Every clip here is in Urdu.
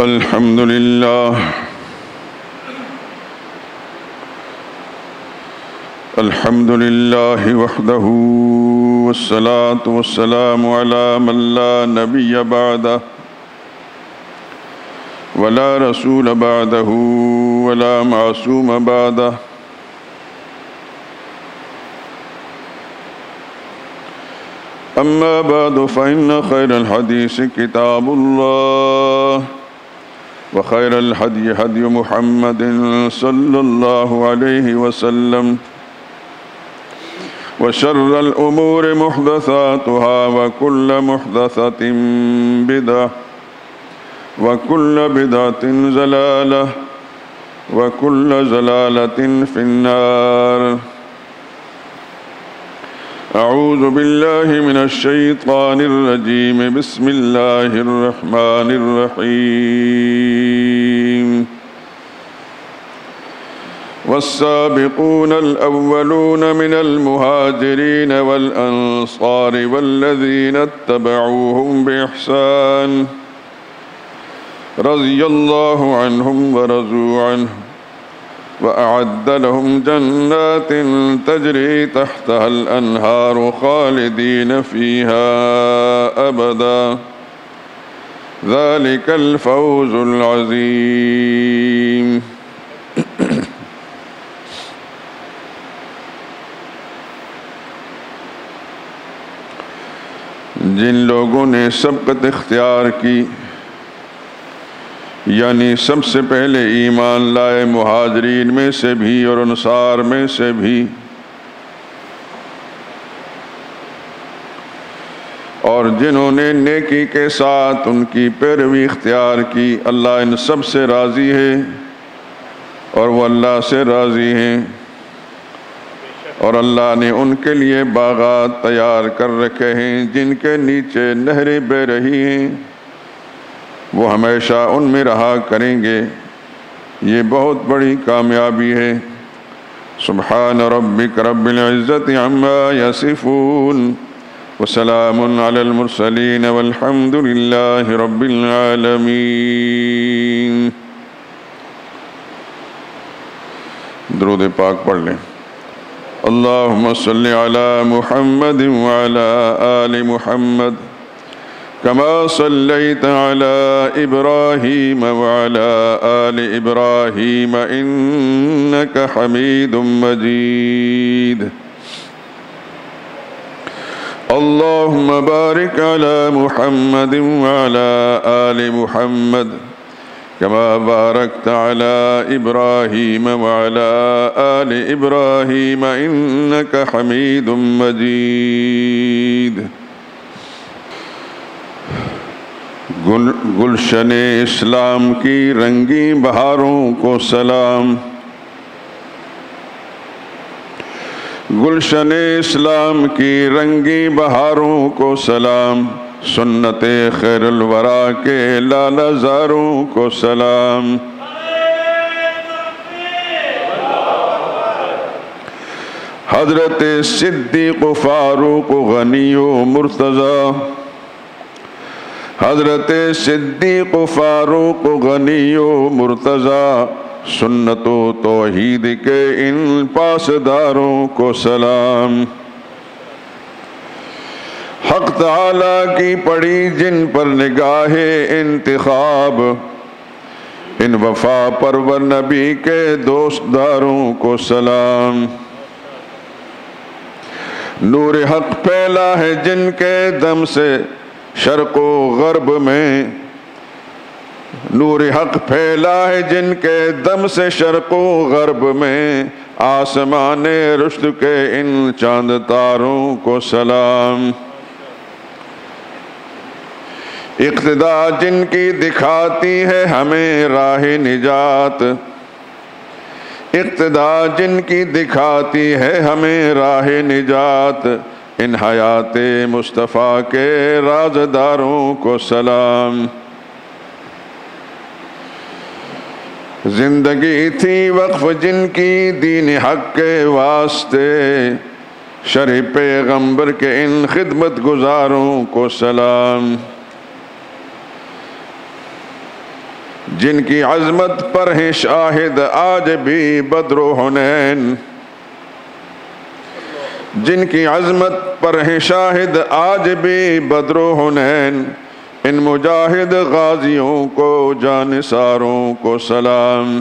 الحمد لله وحده والصلاة والسلام على من لا نبي بعده ولا رسول بعده ولا معصوم بعده. أما بعد فإن خير الحديث كتاب الله وخير الهدي هدي محمد صلى الله عليه وسلم وشر الأمور محدثاتها وكل محدثة بدعة وكل بدعة ضلالة وكل ضلالة في النار. أعوذ بالله من الشيطان الرجيم. بسم الله الرحمن الرحيم. والسابقون الأولون من المهاجرين والأنصار والذين اتبعوهم بإحسان رضي الله عنهم ورضوا عنه وأعد لهم جنات تجري تحتها الأنهار خالدين فيها أبدا ذلك الفوز العظيم. جن لوگوں نے سبقت اختیار کی یعنی سب سے پہلے ایمان لائے مہاجرین میں سے بھی اور انصار میں سے بھی، اور جنہوں نے نیکی کے ساتھ ان کی پیروی اختیار کی، اللہ ان سب سے راضی ہے اور وہ اللہ سے راضی ہیں، اور اللہ نے ان کے لیے باغات تیار کر رکھے ہیں جن کے نیچے نہریں بہ رہی ہیں، وہ ہمیشہ ان میں رہا کریں گے. یہ بہت بڑی کامیابی ہے. سبحان ربک رب العزت عما یصفون وسلام علی المرسلین والحمد للہ رب العالمین. درود پاک پڑھ لیں. اللہم صلی علی محمد وعلی آل محمد كما صليت على إبراهيم وعلى آل إبراهيم إنك حميد مجيد. اللهم بارك على محمد وعلى آل محمد كما باركت على إبراهيم وعلى آل إبراهيم إنك حميد مجيد. گلشن اسلام کی رنگی بہاروں کو سلام. گلشن اسلام کی رنگی بہاروں کو سلام. سنت خیر الورا کے لالہ زاروں کو سلام. حضرت صدیق فاروق غنی و مرتضی، حضرت صدیق فاروق غنی و مرتضی، سنت و توحید کے ان پاسداروں کو سلام. حق تعالیٰ کی پڑی جن پر نگاہ انتخاب، ان وفا پرور نبی کے دوستداروں کو سلام. نور حق پھیلا ہے جن کے دم سے شرق و غرب میں، نور حق پھیلا ہے جن کے دم سے شرق و غرب میں، آسمان رشد کے ان چاند تاروں کو سلام. اقتدا جن کی دکھاتی ہے ہمیں راہ نجات، اقتدا جن کی دکھاتی ہے ہمیں راہ نجات، ان حیات مصطفیٰ کے رازداروں کو سلام. زندگی تھی وقف جن کی دین حق کے واسطے، شرح پیغمبر کے ان خدمت گزاروں کو سلام. جن کی عظمت پر ہیں شاہد آج بھی بدر و حنین، جن کی عظمت پر ہیں شاہد آج بھی بدر و حنین، ان مجاہد غازیوں کو جانثاروں کو سلام۔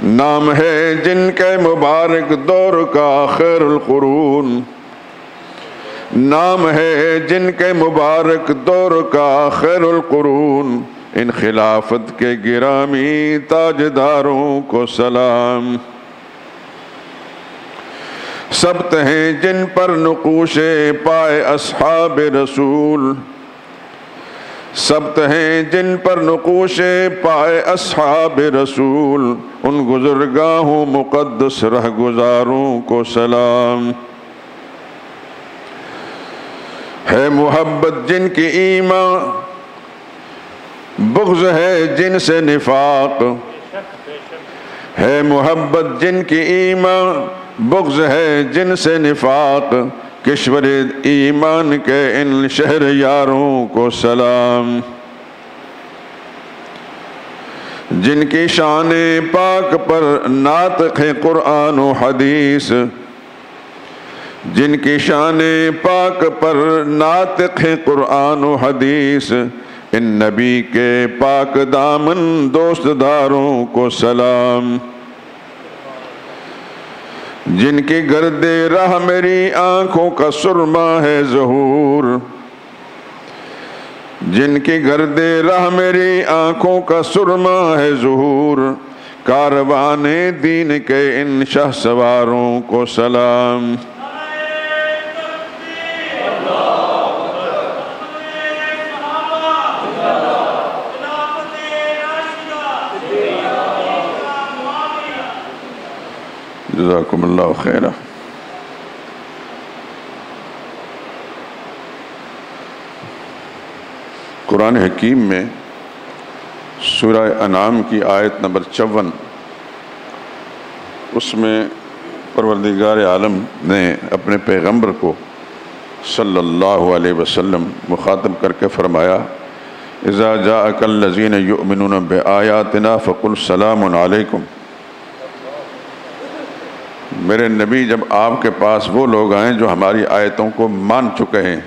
نام ہے جن کے مبارک دور کا خیر القرون، نام ہے جن کے مبارک دور کا خیر القرون، ان خلافت کے گرامی تاجداروں کو سلام۔ سبت ہیں جن پر نقوش پائے اصحاب رسول، سبت ہیں جن پر نقوش پائے اصحاب رسول، ان گزرگاہوں مقدس رہگزاروں کو سلام۔ ہے محبت جن کی ایمان، بغض ہے جن سے نفاق، ہے محبت جن کی ایمان، بغض ہے جن سے نفاق، کشور ایمان کے ان شہر یاروں کو سلام۔ جن کی شان پاک پر ناطق ہے قرآن و حدیث، جن کی شان پاک پر ناطق ہے قرآن و حدیث، ان نبی کے پاک دامن دوست داروں کو سلام۔ جن کی گرد راہ میری آنکھوں کا سرما ہے ظہور، جن کی گرد راہ میری آنکھوں کا سرما ہے ظہور، کاروان دین کے ان شاہ سواروں کو سلام۔ جزاکم اللہ خیرہ۔ قرآن حکیم میں سورہ انعام کی آیت نمبر 54، اس میں پروردگار عالم نے اپنے پیغمبر کو صلی اللہ علیہ وسلم مخاطب کر کے فرمایا، اذا جاءک الذین یؤمنون بآیاتنا فقل سلام علیکم۔ میرے نبی، جب آپ کے پاس وہ لوگ آئیں جو ہماری آیتوں کو مان چکے ہیں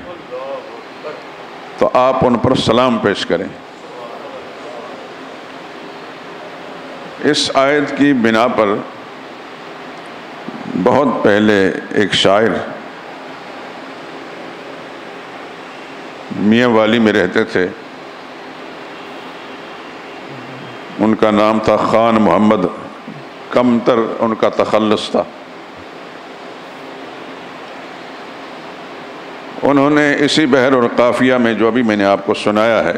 تو آپ ان پر سلام پیش کریں۔ اس آیت کی بنا پر بہت پہلے ایک شاعر میاں والی میں رہتے تھے، ان کا نام تھا خان محمد کمتر، ان کا تخلص تھا۔ انہوں نے اسی بحر اور قافیہ میں جو ابھی میں نے آپ کو سنایا ہے،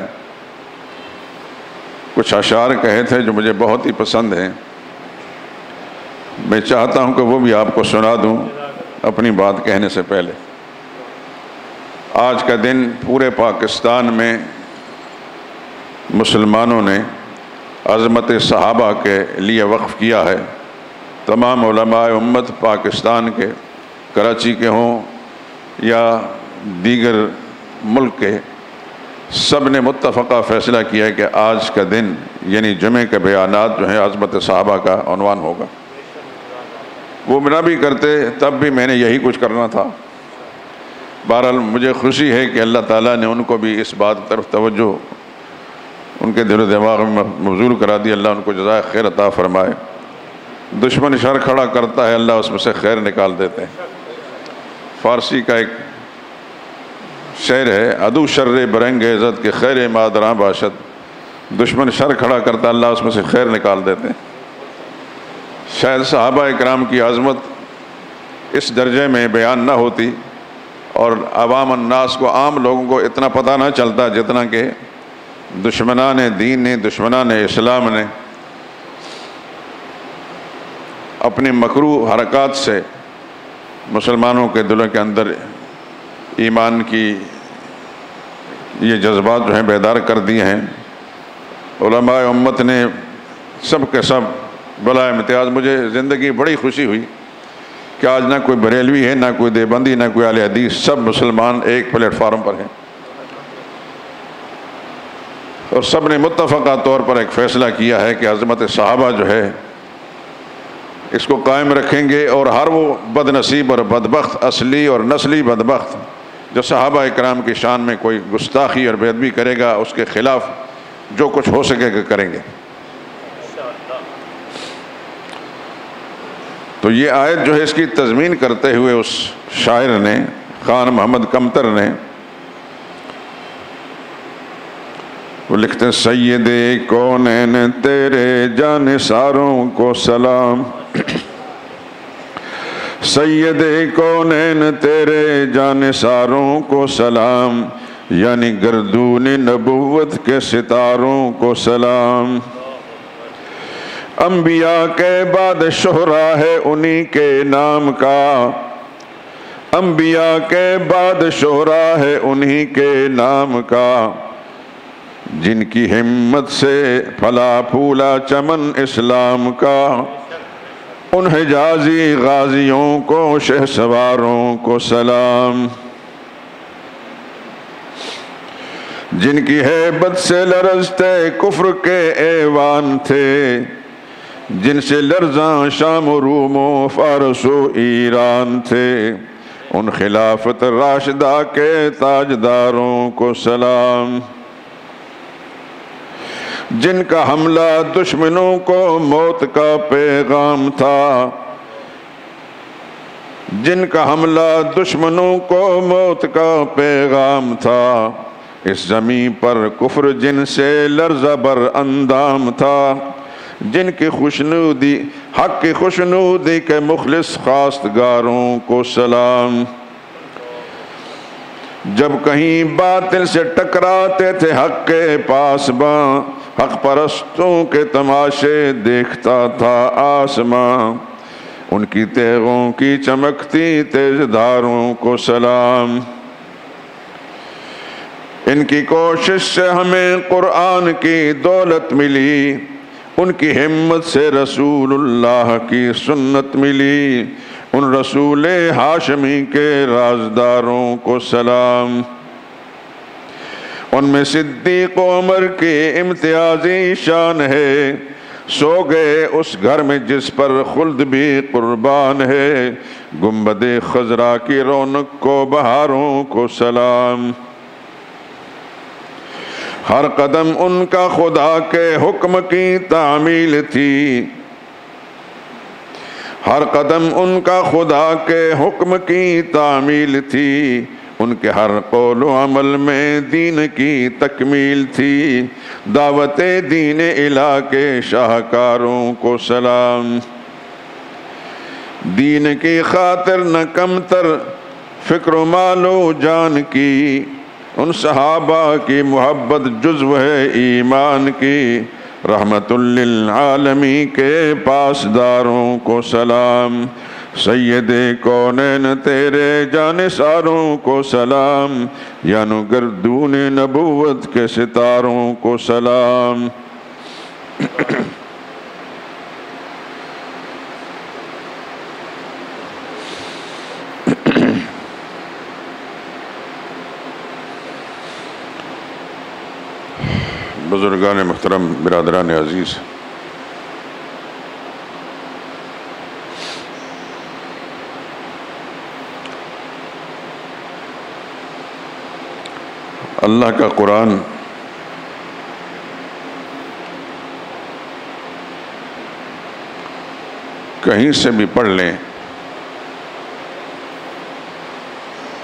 کچھ اشعار کہے تھے جو مجھے بہت ہی پسند ہیں۔ میں چاہتا ہوں کہ وہ بھی آپ کو سنا دوں اپنی بات کہنے سے پہلے۔ آج کا دن پورے پاکستان میں مسلمانوں نے عظمت صحابہ کے لیے وقف کیا ہے۔ تمام علماء امت پاکستان کے، کراچی کے ہوں یا دیگر ملک کے، سب نے متفقہ فیصلہ کیا ہے کہ آج کا دن یعنی جمعے کے بیانات جو ہیں عظمت صحابہ کا عنوان ہوگا۔ وہ نہ بھی کرتے تب بھی میں نے یہی کچھ کرنا تھا۔ بہرحال مجھے خوشی ہے کہ اللہ تعالیٰ نے ان کو بھی اس بات کی طرف توجہ ان کے دل و دماغ میں مبذول کرا دی۔ اللہ ان کو جزائے خیر عطا فرمائے۔ دشمن شر کھڑا کرتا ہے، اللہ اس میں سے خیر نکال دیتے ہیں۔ فارسی کا ایک شعر ہے، عدو شر برانگیزت کے خیر مادراں باشد، دشمن شر کھڑا کرتا اللہ اس میں سے خیر نکال دیتے ہیں۔ شاید صحابہ اکرام کی عظمت اس درجے میں بیان نہ ہوتی اور عوام الناس کو، عام لوگوں کو اتنا پتہ نہ چلتا جتنا کہ دشمنان دین نے، دشمنان اسلام نے اپنی مکروہ حرکات سے مسلمانوں کے دلوں کے اندر ایمان کی یہ جذبات جو ہیں بیدار کر دیے ہیں۔ علماء امت نے سب کے سب بلا امتیاز، مجھے زندگی بڑی خوشی ہوئی کہ آج نہ کوئی بریلوی ہے، نہ کوئی دیوبندی، نہ کوئی اہل حدیث، سب مسلمان ایک پلیٹ فارم پر ہیں۔ اور سب نے متفقہ طور پر ایک فیصلہ کیا ہے کہ عظمت صحابہ جو ہے اس کو قائم رکھیں گے، اور ہر وہ بد نصیب اور بدبخت، اصلی اور نسلی بدبخت جو صحابہ اکرام کی شان میں کوئی گستاخی اور بے ادبی کرے گا، اس کے خلاف جو کچھ ہو سکے گا کریں گے۔ تو یہ آیت جو ہے اس کی تضمین کرتے ہوئے اس شاعر نے، خان محمد کمتر نے، وہ لکھتے ہیں سید کونین تیرے جانثاروں کو سلام، سید کونین تیرے جانثاروں کو سلام، یعنی گردون نبوت کے ستاروں کو سلام۔ انبیاء کے بعد شہرا ہے انہی کے نام کا، انبیاء کے بعد شہرا ہے انہی کے نام کا، جن کی ہمت سے پھلا پھولا چمن اسلام کا، ان حجازی غازیوں کو شہسواروں کو سلام، جن کی ہیبت سے لرزتے کفر کے ایوان تھے، جن سے لرزاں شام و روم و فارس و ایران تھے، ان خلافت راشدہ کے تاجداروں کو سلام، جن کا حملہ دشمنوں کو موت کا پیغام تھا، جن کا حملہ دشمنوں کو موت کا پیغام تھا، اس زمین پر کفر جن سے لرزہ بر اندام تھا، جن کی خوشنودی حق کی خوشنودی کے مخلص خواستگاروں کو سلام، جب کہیں باطل سے ٹکراتے تھے حق کے پاسباں، حق پرستوں کے تماشے دیکھتا تھا آسماں، ان کی تیغوں کی چمکتی تیز دھاروں کو سلام، ان کی کوشش سے ہمیں قرآن کی دولت ملی، ان کی ہمت سے رسول اللہ کی سنت ملی، ان رسول ہاشمی کے رازداروں کو سلام، ان میں صدیق و عمر کی امتیازی شان ہے، سو گئے اس گھر میں جس پر خلد بھی قربان ہے، گنبد خضرا کی رونق کو بہاروں کو سلام، ہر قدم ان کا خدا کے حکم کی تعمیل تھی، ہر قدم ان کا خدا کے حکم کی تعمیل تھی، ان کے ہر قول و عمل میں دین کی تکمیل تھی، دعوت دین الہ کے شاہکاروں کو سلام، دین کی خاطر نہ کمتر فکر و مال و جان کی، ان صحابہ کی محبت جزو ہے ایمان کی، رحمت للعالمین کے پاسداروں کو سلام، سید کونین تیرے جانثاروں کو سلام، یعنی گردون نبوت کے ستاروں کو سلام۔ بزرگان محترم، برادران عزیز، اللہ کا قرآن کہیں سے بھی پڑھ لیں،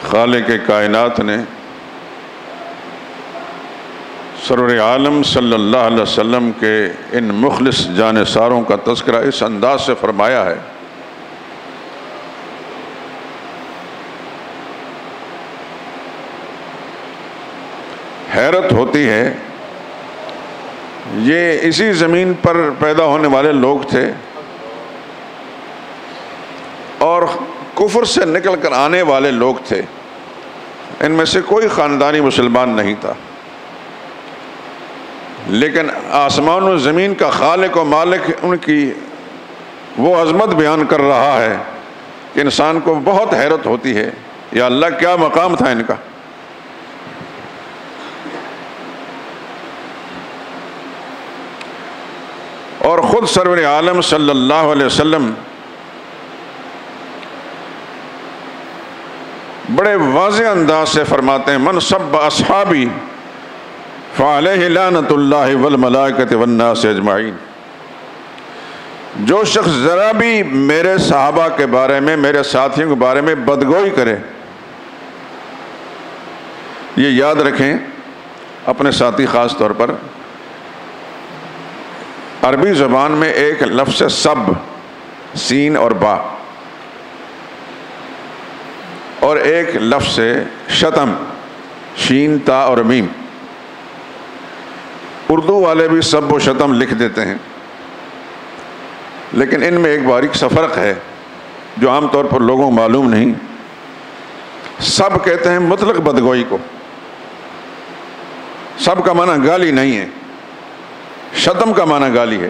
خالق کائنات نے سرور عالم صلی اللہ علیہ وسلم کے ان مخلص جانثاروں کا تذکرہ اس انداز سے فرمایا ہے، حیرت ہوتی ہے۔ یہ اسی زمین پر پیدا ہونے والے لوگ تھے اور کفر سے نکل کر آنے والے لوگ تھے، ان میں سے کوئی خاندانی مسلمان نہیں تھا، لیکن آسمان و زمین کا خالق و مالک ان کی وہ عظمت بیان کر رہا ہے کہ انسان کو بہت حیرت ہوتی ہے، یا اللہ کیا مقام تھا ان کا۔ خود سرور عالم صلی اللہ علیہ وسلم بڑے واضح انداز سے فرماتے ہیں من سب اصحابی فعلیہ لعنت اللہ والملائکۃ والناس اجمعین، جو شخص ذرا بھی میرے صحابہ کے بارے میں، میرے ساتھیوں کے بارے میں بدگوئی کرے، یہ یاد رکھیں اپنے ساتھی خاص طور پر، عربی زبان میں ایک لفظ ہے سب، سین اور با، اور ایک لفظ ہے شتم، شین تا اور میم۔ اردو والے بھی سب و شتم لکھ دیتے ہیں، لیکن ان میں ایک باریک سا فرق ہے جو عام طور پر لوگوں کو معلوم نہیں۔ سب کہتے ہیں مطلق بدگوئی کو، سب کا معنی گالی نہیں ہے، شتم کا معنی گالی ہے۔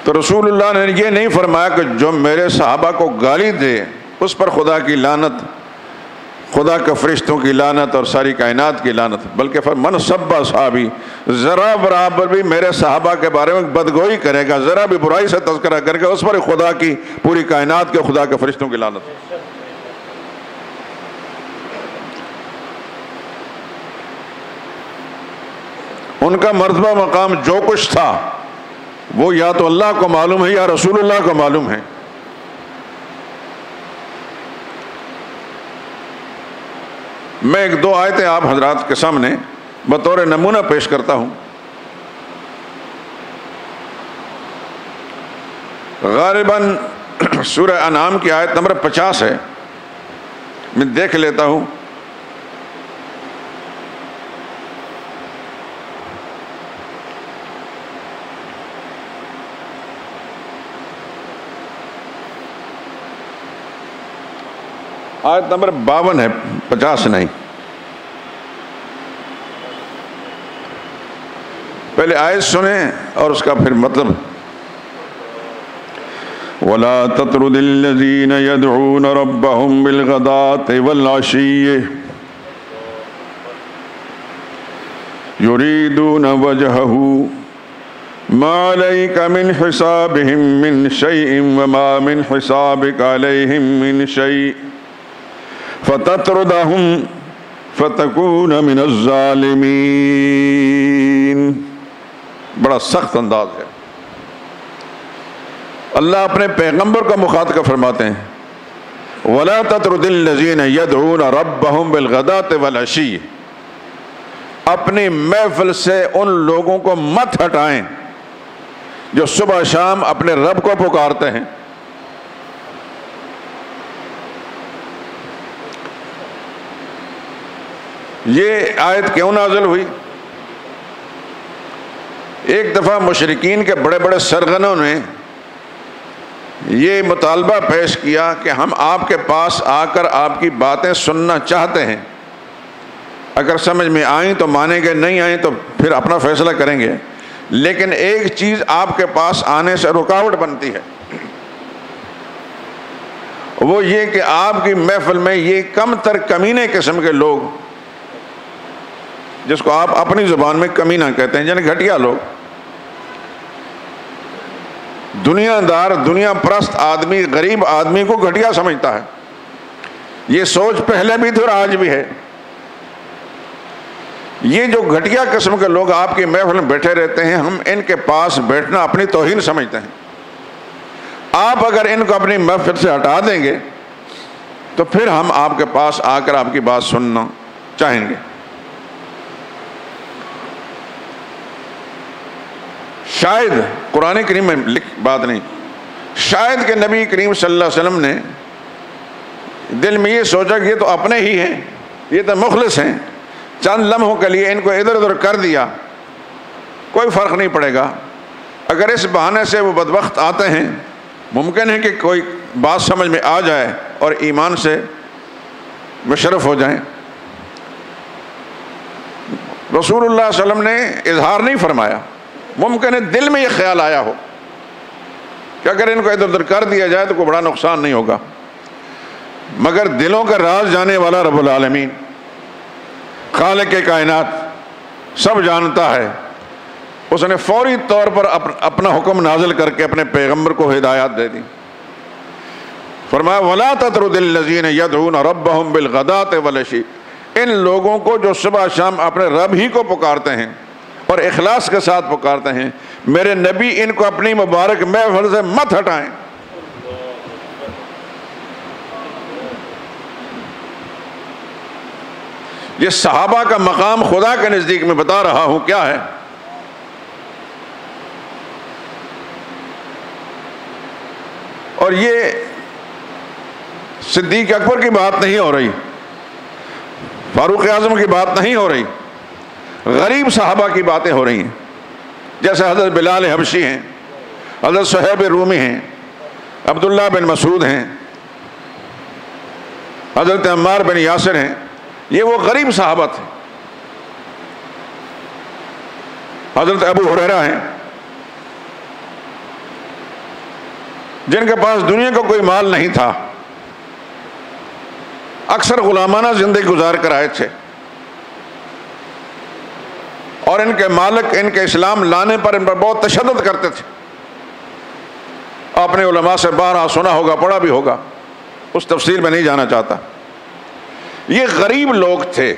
تو رسول اللہ نے یہ نہیں فرمایا کہ جو میرے صحابہ کو گالی دے اس پر خدا کی لعنت، خدا کے فرشتوں کی لعنت اور ساری کائنات کی لعنت، بلکہ من سب اصحابی، ذرا برابر بھی میرے صحابہ کے بارے میں بدگوئی کرے گا، ذرا بھی برائی سے تذکرہ کر کے، اس پر خدا کی، پوری کائنات کے خدا کے فرشتوں کی لعنت۔ ان کا مرتبہ مقام جو کچھ تھا وہ یا تو اللہ کو معلوم ہے یا رسول اللہ کو معلوم ہے۔ میں ایک دو آیتیں آپ حضرات کے سامنے بطور نمونہ پیش کرتا ہوں۔ غالباً سورہ انعام کی آیت نمبر 50 ہے، میں دیکھ لیتا ہوں۔ آیت نمبر 52 ہے، 50 نہیں۔ پہلے آیت سنیں اور اس کا پھر مطلب۔ وَلَا تَطْرُدِ الَّذِينَ يَدْعُونَ رَبَّهُمْ بِالْغَدَاةِ وَالْعَشِيِّ يُرِيدُونَ وَجْهَهُ مَا عَلَيْكَ مِنْ حِسَابِهِمْ مِنْ شَيْءٍ وَمَا مِنْ حِسَابِكَ عَلَيْهِمْ مِنْ شَيْءٍ فَتَطْرُدَهُمْ فَتَكُونَ مِنَ الظَّالِمِينَ۔ بڑا سخت انداز ہے۔ اللہ اپنے پیغمبر کا مخاطب فرماتے ہیں وَلَا تَطْرُدِ الَّذِينَ يَدْعُونَ رَبَّهُمْ بِالْغَدَاةِ وَالْعَشِيِّ، اپنی محفل سے ان لوگوں کو مت ہٹائیں جو صبح شام اپنے رب کو پکارتے ہیں۔ یہ آیت کیوں نازل ہوئی؟ ایک دفعہ مشرکین کے بڑے بڑے سرغنوں نے یہ مطالبہ پیش کیا کہ ہم آپ کے پاس آ کر آپ کی باتیں سننا چاہتے ہیں، اگر سمجھ میں آئیں تو مانیں گے، نہیں آئیں تو پھر اپنا فیصلہ کریں گے، لیکن ایک چیز آپ کے پاس آنے سے رکاوٹ بنتی ہے، وہ یہ کہ آپ کی محفل میں یہ کم تر کمینے قسم کے لوگ، جس کو آپ اپنی زبان میں کمینہ کہتے ہیں، یعنی گھٹیا لوگ، دنیا دار، دنیا پرست آدمی غریب آدمی کو گھٹیا سمجھتا ہے۔ یہ سوچ پہلے بھی تھی اور آج بھی ہے۔ یہ جو گھٹیا قسم کے لوگ آپ کی محفل میں بیٹھے رہتے ہیں، ہم ان کے پاس بیٹھنا اپنی توہین سمجھتے ہیں۔ آپ اگر ان کو اپنی محفل سے ہٹا دیں گے تو پھر ہم آپ کے پاس آ کر آپ کی بات سننا چاہیں گے۔ شاید قرآن کریم میں بات نہیں، شاید کہ نبی کریم صلی اللہ علیہ وسلم نے دل میں یہ سوچا کہ یہ تو اپنے ہی ہیں، یہ تو مخلص ہیں، چند لمحوں کے لیے ان کو ادھر ادھر کر دیا، کوئی فرق نہیں پڑے گا۔ اگر اس بہانے سے وہ بدبخت آتے ہیں، ممکن ہے کہ کوئی بات سمجھ میں آ جائے اور ایمان سے مشرف ہو جائیں۔ رسول اللہ صلی اللہ علیہ وسلم نے اظہار نہیں فرمایا، ممکن ہے دل میں یہ خیال آیا ہو کہ اگر ان کو ادھر ادھر کر دیا جائے تو کوئی بڑا نقصان نہیں ہوگا، مگر دلوں کا راز جانے والا رب العالمین، خالق کائنات، سب جانتا ہے اس نے فوری طور پر اپنا حکم نازل کر کے اپنے پیغمبر کو ہدایات دے دی. فرمایا وَلَا تَطْرُدِ الَّذِينَ يَدْعُونَ رَبَّهُمْ بِالْغَدَاةِ وَالْعَشِيِّ، ان لوگوں کو جو صبح شام اپنے رب ہی کو پکارتے ہیں اور اخلاص کے ساتھ پکارتے ہیں، میرے نبی ان کو اپنی مبارک محفل سے مت ہٹائیں. یہ صحابہ کا مقام خدا کے نزدیک میں بتا رہا ہوں کیا ہے. اور یہ صدیق اکبر کی بات نہیں ہو رہی، فاروق اعظم کی بات نہیں ہو رہی، غریب صحابہ کی باتیں ہو رہی ہیں. جیسے حضرت بلال حبشی ہیں، حضرت صہیب رومی ہیں، عبداللہ بن مسعود ہیں، حضرت عمار بن یاسر ہیں. یہ وہ غریب صحابہ تھے. حضرت ابو ہریرہ ہیں جن کے پاس دنیا کا کوئی مال نہیں تھا، اکثر غلامانہ زندگی گزار کر آئے تھے، اور ان کے مالک ان کے اسلام لانے پر ان پر بہت تشدد کرتے تھے. آپ نے علماء سے بارہا سنا ہوگا، پڑھا بھی ہوگا، اس تفصیل میں نہیں جانا چاہتا. یہ غریب لوگ تھے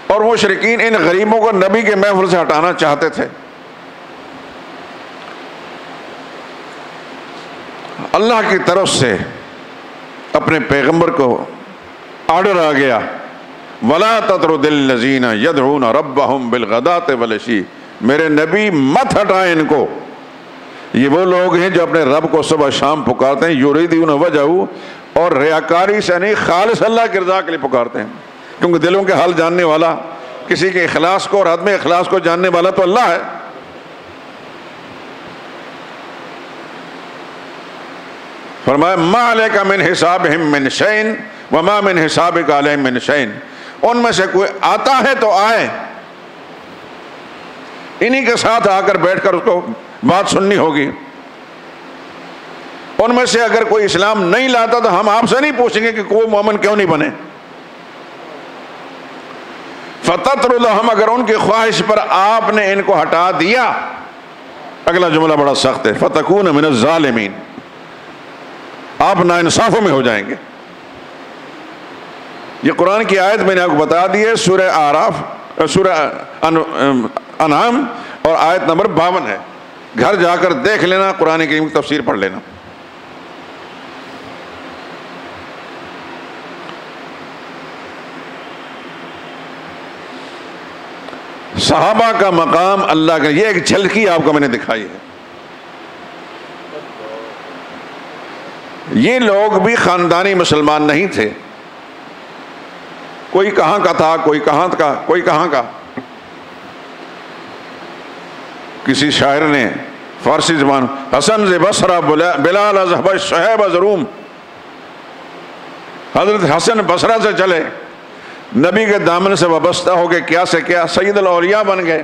اور مشرکین ان غریبوں کو نبی کے محفل سے ہٹانا چاہتے تھے. اللہ کی طرف سے اپنے پیغمبر کو آرڈر آ گیا، وَلَا تَطْرُدِ الَّذِينَ يَدْعُونَ رَبَّهُمْ بِالْغَدَاةِ وَالْعَشِيِّ، میرے نبی مت ہٹائیں ان کو. یہ وہ لوگ ہیں جو اپنے رب کو صبح شام پکارتے ہیں، یریدون وجہہ، اور ریاکاری سے نہیں، خالص اللہ کی رضا کے لیے پکارتے ہیں. کیونکہ دلوں کے حال جاننے والا، کسی کے اخلاص کو اور عدم اخلاص کو جاننے والا تو اللہ ہے. فرمایا ما علیک من حسابہم من شیء وما من حسابک علیہم من شیء، ان میں سے کوئی آتا ہے تو آئے، انہی کے ساتھ آ کر بیٹھ کر اس کو بات سننی ہوگی. ان میں سے اگر کوئی اسلام نہیں لاتا تو ہم آپ سے نہیں پوچھیں گے کہ کوئی مومن کیوں نہیں بنے. فَتَطْرُدَهُمْ، اگر ان کی خواہش پر آپ نے ان کو ہٹا دیا، اگلا جملہ بڑا سخت ہے، فَتَكُونَ مِنَ الظَّالِمِينَ، آپ ناانصافوں میں ہو جائیں گے. یہ قرآن کی آیت میں نے آپ کو بتا دی ہے، سورہ اعراف، سورہ انعام اور آیت نمبر 52 ہے. گھر جا کر دیکھ لینا، قرآن کریم کی تفسیر پڑھ لینا. صحابہ کا مقام اللہ کا، یہ ایک جھلکی آپ کو میں نے دکھائی ہے. یہ لوگ بھی خاندانی مسلمان نہیں تھے، کوئی کہاں کا تھا، کوئی کہاں کا، کوئی کہاں کا. کسی شاعر نے فارسی زبان، حسن ز بصرہ بلال از حبش صہیب از روم، حضرت حسن بصرہ سے چلے، نبی کے دامن سے وابستہ ہو کے کیا سے کیا سید الاولیاء بن گئے.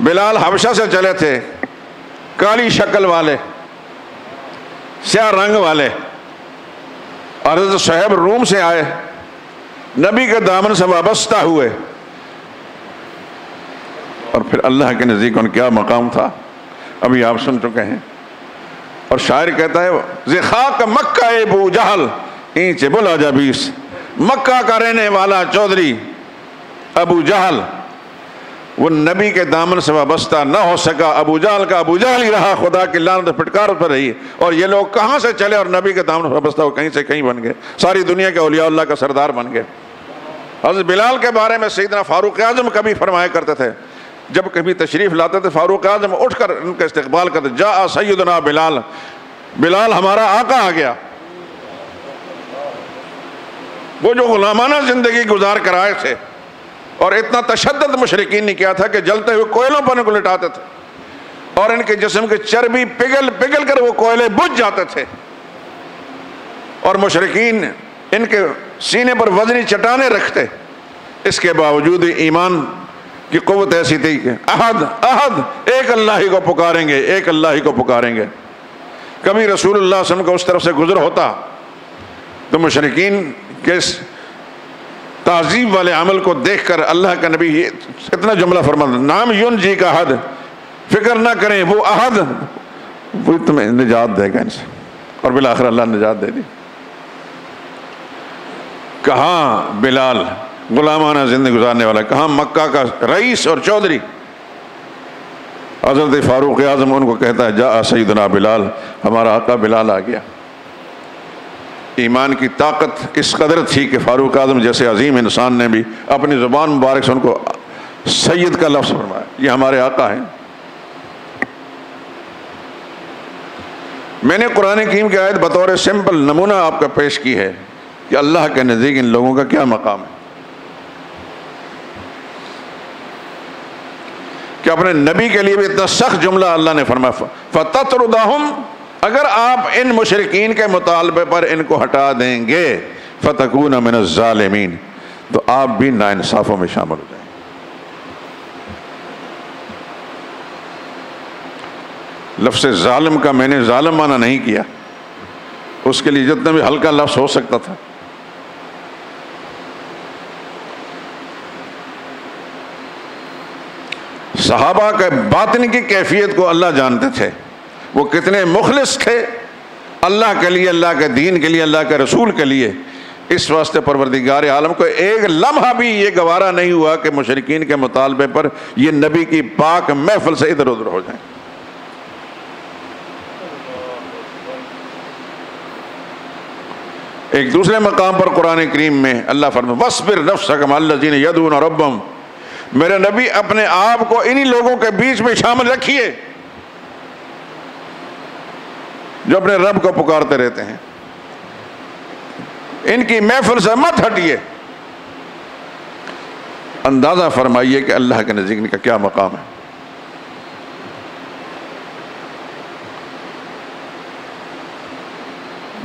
بلال حبشہ سے چلے تھے، کالی شکل والے، سیاہ رنگ والے، اور حضرت صہیب روم سے آئے، نبی کے دامن سے وابستہ ہوئے. اور پھر اللہ کے نزدیک ان کیا مقام تھا ابھی آپ سن چکے ہیں. اور شاعر کہتا ہے زخاک مکہ ابو جہل اینچ بلا جبیس، مکہ کا رہنے والا چودھری ابو جہل وہ نبی کے دامن سے وابستہ نہ ہو سکا. ابو جہل کا ابو جہل ہی رہا، خدا کی لعنت پھٹکار پر رہی. اور یہ لوگ کہاں سے چلے اور نبی کے دامن سے وابستہ ہو کہیں سے کہیں بن گئے، ساری دنیا کے اولیاء اللہ کا سردار بن گئے. حضرت بلال کے بارے میں سیدنا فاروق اعظم کبھی فرمایا کرتے تھے، جب کبھی تشریف لاتے تھے فاروق اعظم اٹھ کر ان کا استقبال کرتے، جاء سیدنا بلال، بلال ہمارا آقا آ گیا. وہ جو غلامانہ زندگی گزار کر آئے تھے، اور اتنا تشدد مشرکین نے کیا تھا کہ جلتے ہوئے کوئلوں پر ان کو لٹاتے تھے، اور ان کے جسم کی چربی پگھل پگھل کر وہ کوئلے بجھ جاتے تھے. اور مشرکین ان کے سینے پر وزنی چٹانیں رکھتے، اس کے باوجود ایمان کی قوت ایسی تھی کہ احد احد، ایک اللہ ہی کو پکاریں گے، ایک اللہ ہی کو پکاریں گے. کبھی رسول اللہ صلی اللہ علیہ وسلم کو اس طرف سے گزر ہوتا تو مشرکین کے تعذیب والے عمل کو دیکھ کر اللہ کا نبی اتنا جملہ فرماتا، نام ینجی کا احد، فکر نہ کریں وہ احد وہ تمہیں نجات دے گا ان سے، اور بالآخر اللہ نے نجات دے دی۔ کہاں بلال غلامانہ زندگی گزارنے والا، کہاں مکہ کا رئیس اور چودھری، حضرت فاروق اعظم ان کو کہتا ہے جاء سیدنا بلال، ہمارا آقا بلال آ گیا۔ ایمان کی طاقت اس قدر تھی کہ فاروق اعظم جیسے عظیم انسان نے بھی اپنی زبان مبارک سے ان کو سید کا لفظ فرمایا، یہ ہمارے آقا ہیں۔ میں نے قرآن کریم کی آیت بطور سمپل نمونہ آپ کا پیش کی ہے کہ اللہ کے نزدیک ان لوگوں کا کیا مقام ہے، کہ اپنے نبی کے لیے بھی اتنا سخت جملہ اللہ نے فرمایا فَتَطْرُدَهُمْ، اگر آپ ان مشرکین کے مطالبے پر ان کو ہٹا دیں گے فَتَكُونَ مِنَ الظَّالِمِينَ، تو آپ بھی ناانصافوں میں شامل ہو جائیں۔ لفظ ظالم کا میں نے ظالم معنی نہیں کیا، اس کے لیے جتنا بھی ہلکا لفظ ہو سکتا تھا۔ صحابہ کے باطن کی کیفیت کو اللہ جانتے تھے، وہ کتنے مخلص تھے اللہ کے لیے، اللہ کے دین کے لیے، اللہ کے رسول کے لیے۔ اس واسطے پروردگار عالم کو ایک لمحہ بھی یہ گوارا نہیں ہوا کہ مشرکین کے مطالبے پر یہ نبی کی پاک محفل سے ادھر ادھر ہو جائیں۔ ایک دوسرے مقام پر قرآن کریم میں اللہ فرمائے وَاصْبِرْ نَفْسَكَ مَعَ الَّذِينَ يَدْعُونَ رَبَّهُمْ، میرے نبی اپنے آپ کو انہی لوگوں کے بیچ میں شامل رکھیے جو اپنے رب کو پکارتے رہتے ہیں، ان کی محفل سے مت ہٹیے۔ اندازہ فرمائیے کہ اللہ کے نزدیک ان کا کیا مقام ہے۔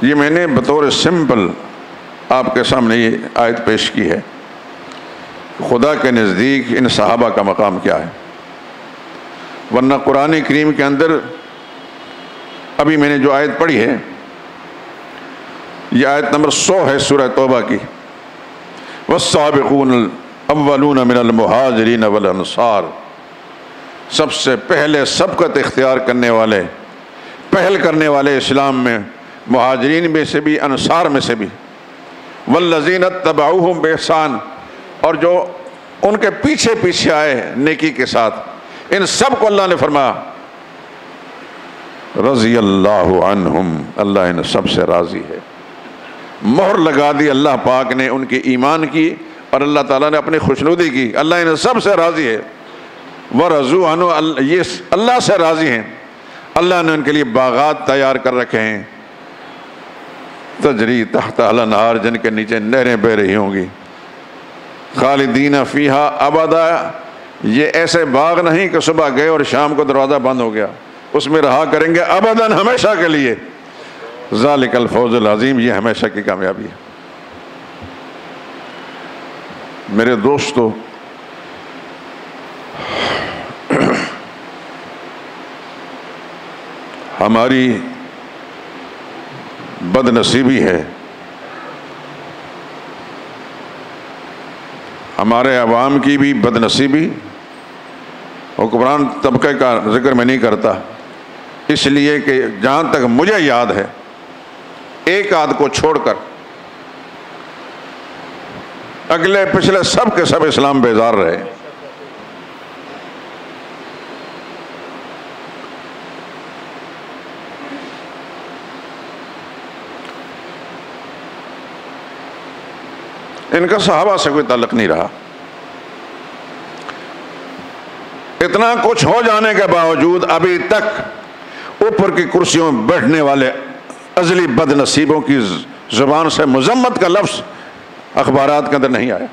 یہ میں نے بطور سمپل آپ کے سامنے یہ آیت پیش کی ہے، خدا کے نزدیک ان صحابہ کا مقام کیا ہے۔ ورنہ قرآن کریم کے اندر ابھی میں نے جو آیت پڑھی ہے، یہ آیت نمبر 100 ہے سورہ توبہ کی، وَالسَّابِقُونَ الْأَوَّلُونَ مِنَ الْمُهَاجِرِينَ وَالْأَنصَارِ، سب سے پہلے سبقت اختیار کرنے والے، پہل کرنے والے اسلام میں مہاجرین میں سے بھی، انصار میں سے بھی، وَالَّذِينَ اتَّبَعُوهُمْ بِإِحْسَانٍ، اور جو ان کے پیچھے پیچھے آئے نیکی کے ساتھ، ان سب کو اللہ نے فرمایا رضی اللہ عنہم، اللہ ان سب سے راضی ہے۔ مہر لگا دی اللہ پاک نے ان کے ایمان کی، اور اللہ تعالیٰ نے اپنی خوشنودی کی، اللہ ان سب سے راضی ہے۔ وَرَضُوا عَنْهُ، یہ اللہ سے راضی ہیں، اللہ نے ان کے لیے باغات تیار کر رکھے ہیں، تجری تحت الانہار، جن کے نیچے نہریں بہہ رہی ہوں گی، خالدین فیہا ابدا، یہ ایسے باغ نہیں کہ صبح گئے اور شام کو دروازہ بند ہو گیا، اس میں رہا کریں گے ابداً، ہمیشہ کے لیے۔ ذالک الفوز العظیم، یہ ہمیشہ کی کامیابی ہے۔ میرے دوستو، ہماری بد نصیبی ہے، ہمارے عوام کی بھی بد نصیبی، حکمران طبقے کا ذکر میں نہیں کرتا، اس لیے کہ جہاں تک مجھے یاد ہے ایک آدھ کو چھوڑ کر اگلے پچھلے سب کے سب اسلام بیزار رہے۔ ان کا صحابہ سے کوئی تعلق نہیں رہا، اتنا کچھ ہو جانے کے باوجود ابھی تک اوپر کی کرسیوں میں بیٹھنے والے ازلی بد نصیبوں کی زبان سے مذمت کا لفظ اخبارات کے اندر نہیں آیا۔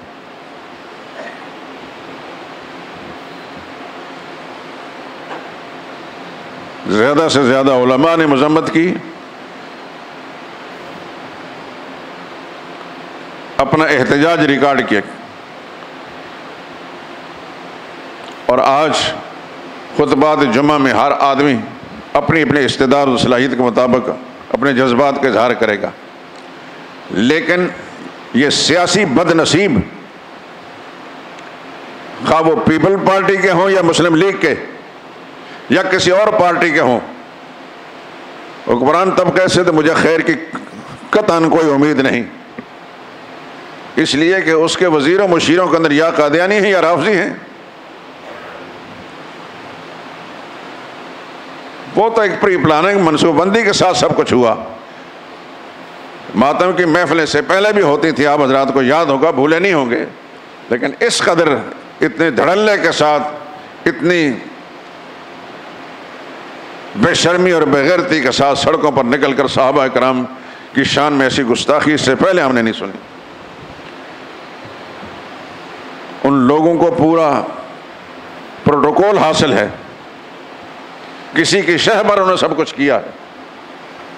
زیادہ سے زیادہ علماء نے مذمت کی، اپنا احتجاج ریکارڈ کیا، اور آج خطبات جمعہ میں ہر آدمی اپنی اپنے استعداد و صلاحیت کے مطابق اپنے جذبات کا اظہار کرے گا، لیکن یہ سیاسی بد نصیب خواہ وہ پیپل پارٹی کے ہوں یا مسلم لیگ کے یا کسی اور پارٹی کے ہوں، حکمران طبقے سے تو مجھے خیر کی قطعاً کوئی امید نہیں، اس لیے کہ اس کے وزیروں مشیروں کے اندر یا قادیانی ہیں یا رافضی ہیں۔ وہ تو ایک پری پلاننگ منصوبہ بندی کے ساتھ سب کچھ ہوا۔ ماتم کی محفلیں سے پہلے بھی ہوتی تھی، آپ حضرات کو یاد ہوگا، بھولے نہیں ہوں گے، لیکن اس قدر اتنے دھڑلے کے ساتھ، اتنی بے شرمی اور بے غیرتی کے ساتھ سڑکوں پر نکل کر صحابہ کرام کی شان میں ایسی گستاخی اس سے پہلے ہم نے نہیں سنی۔ ان لوگوں کو پورا پروٹوکول حاصل ہے، کسی کی شہ پر انہوں نے سب کچھ کیا ہے،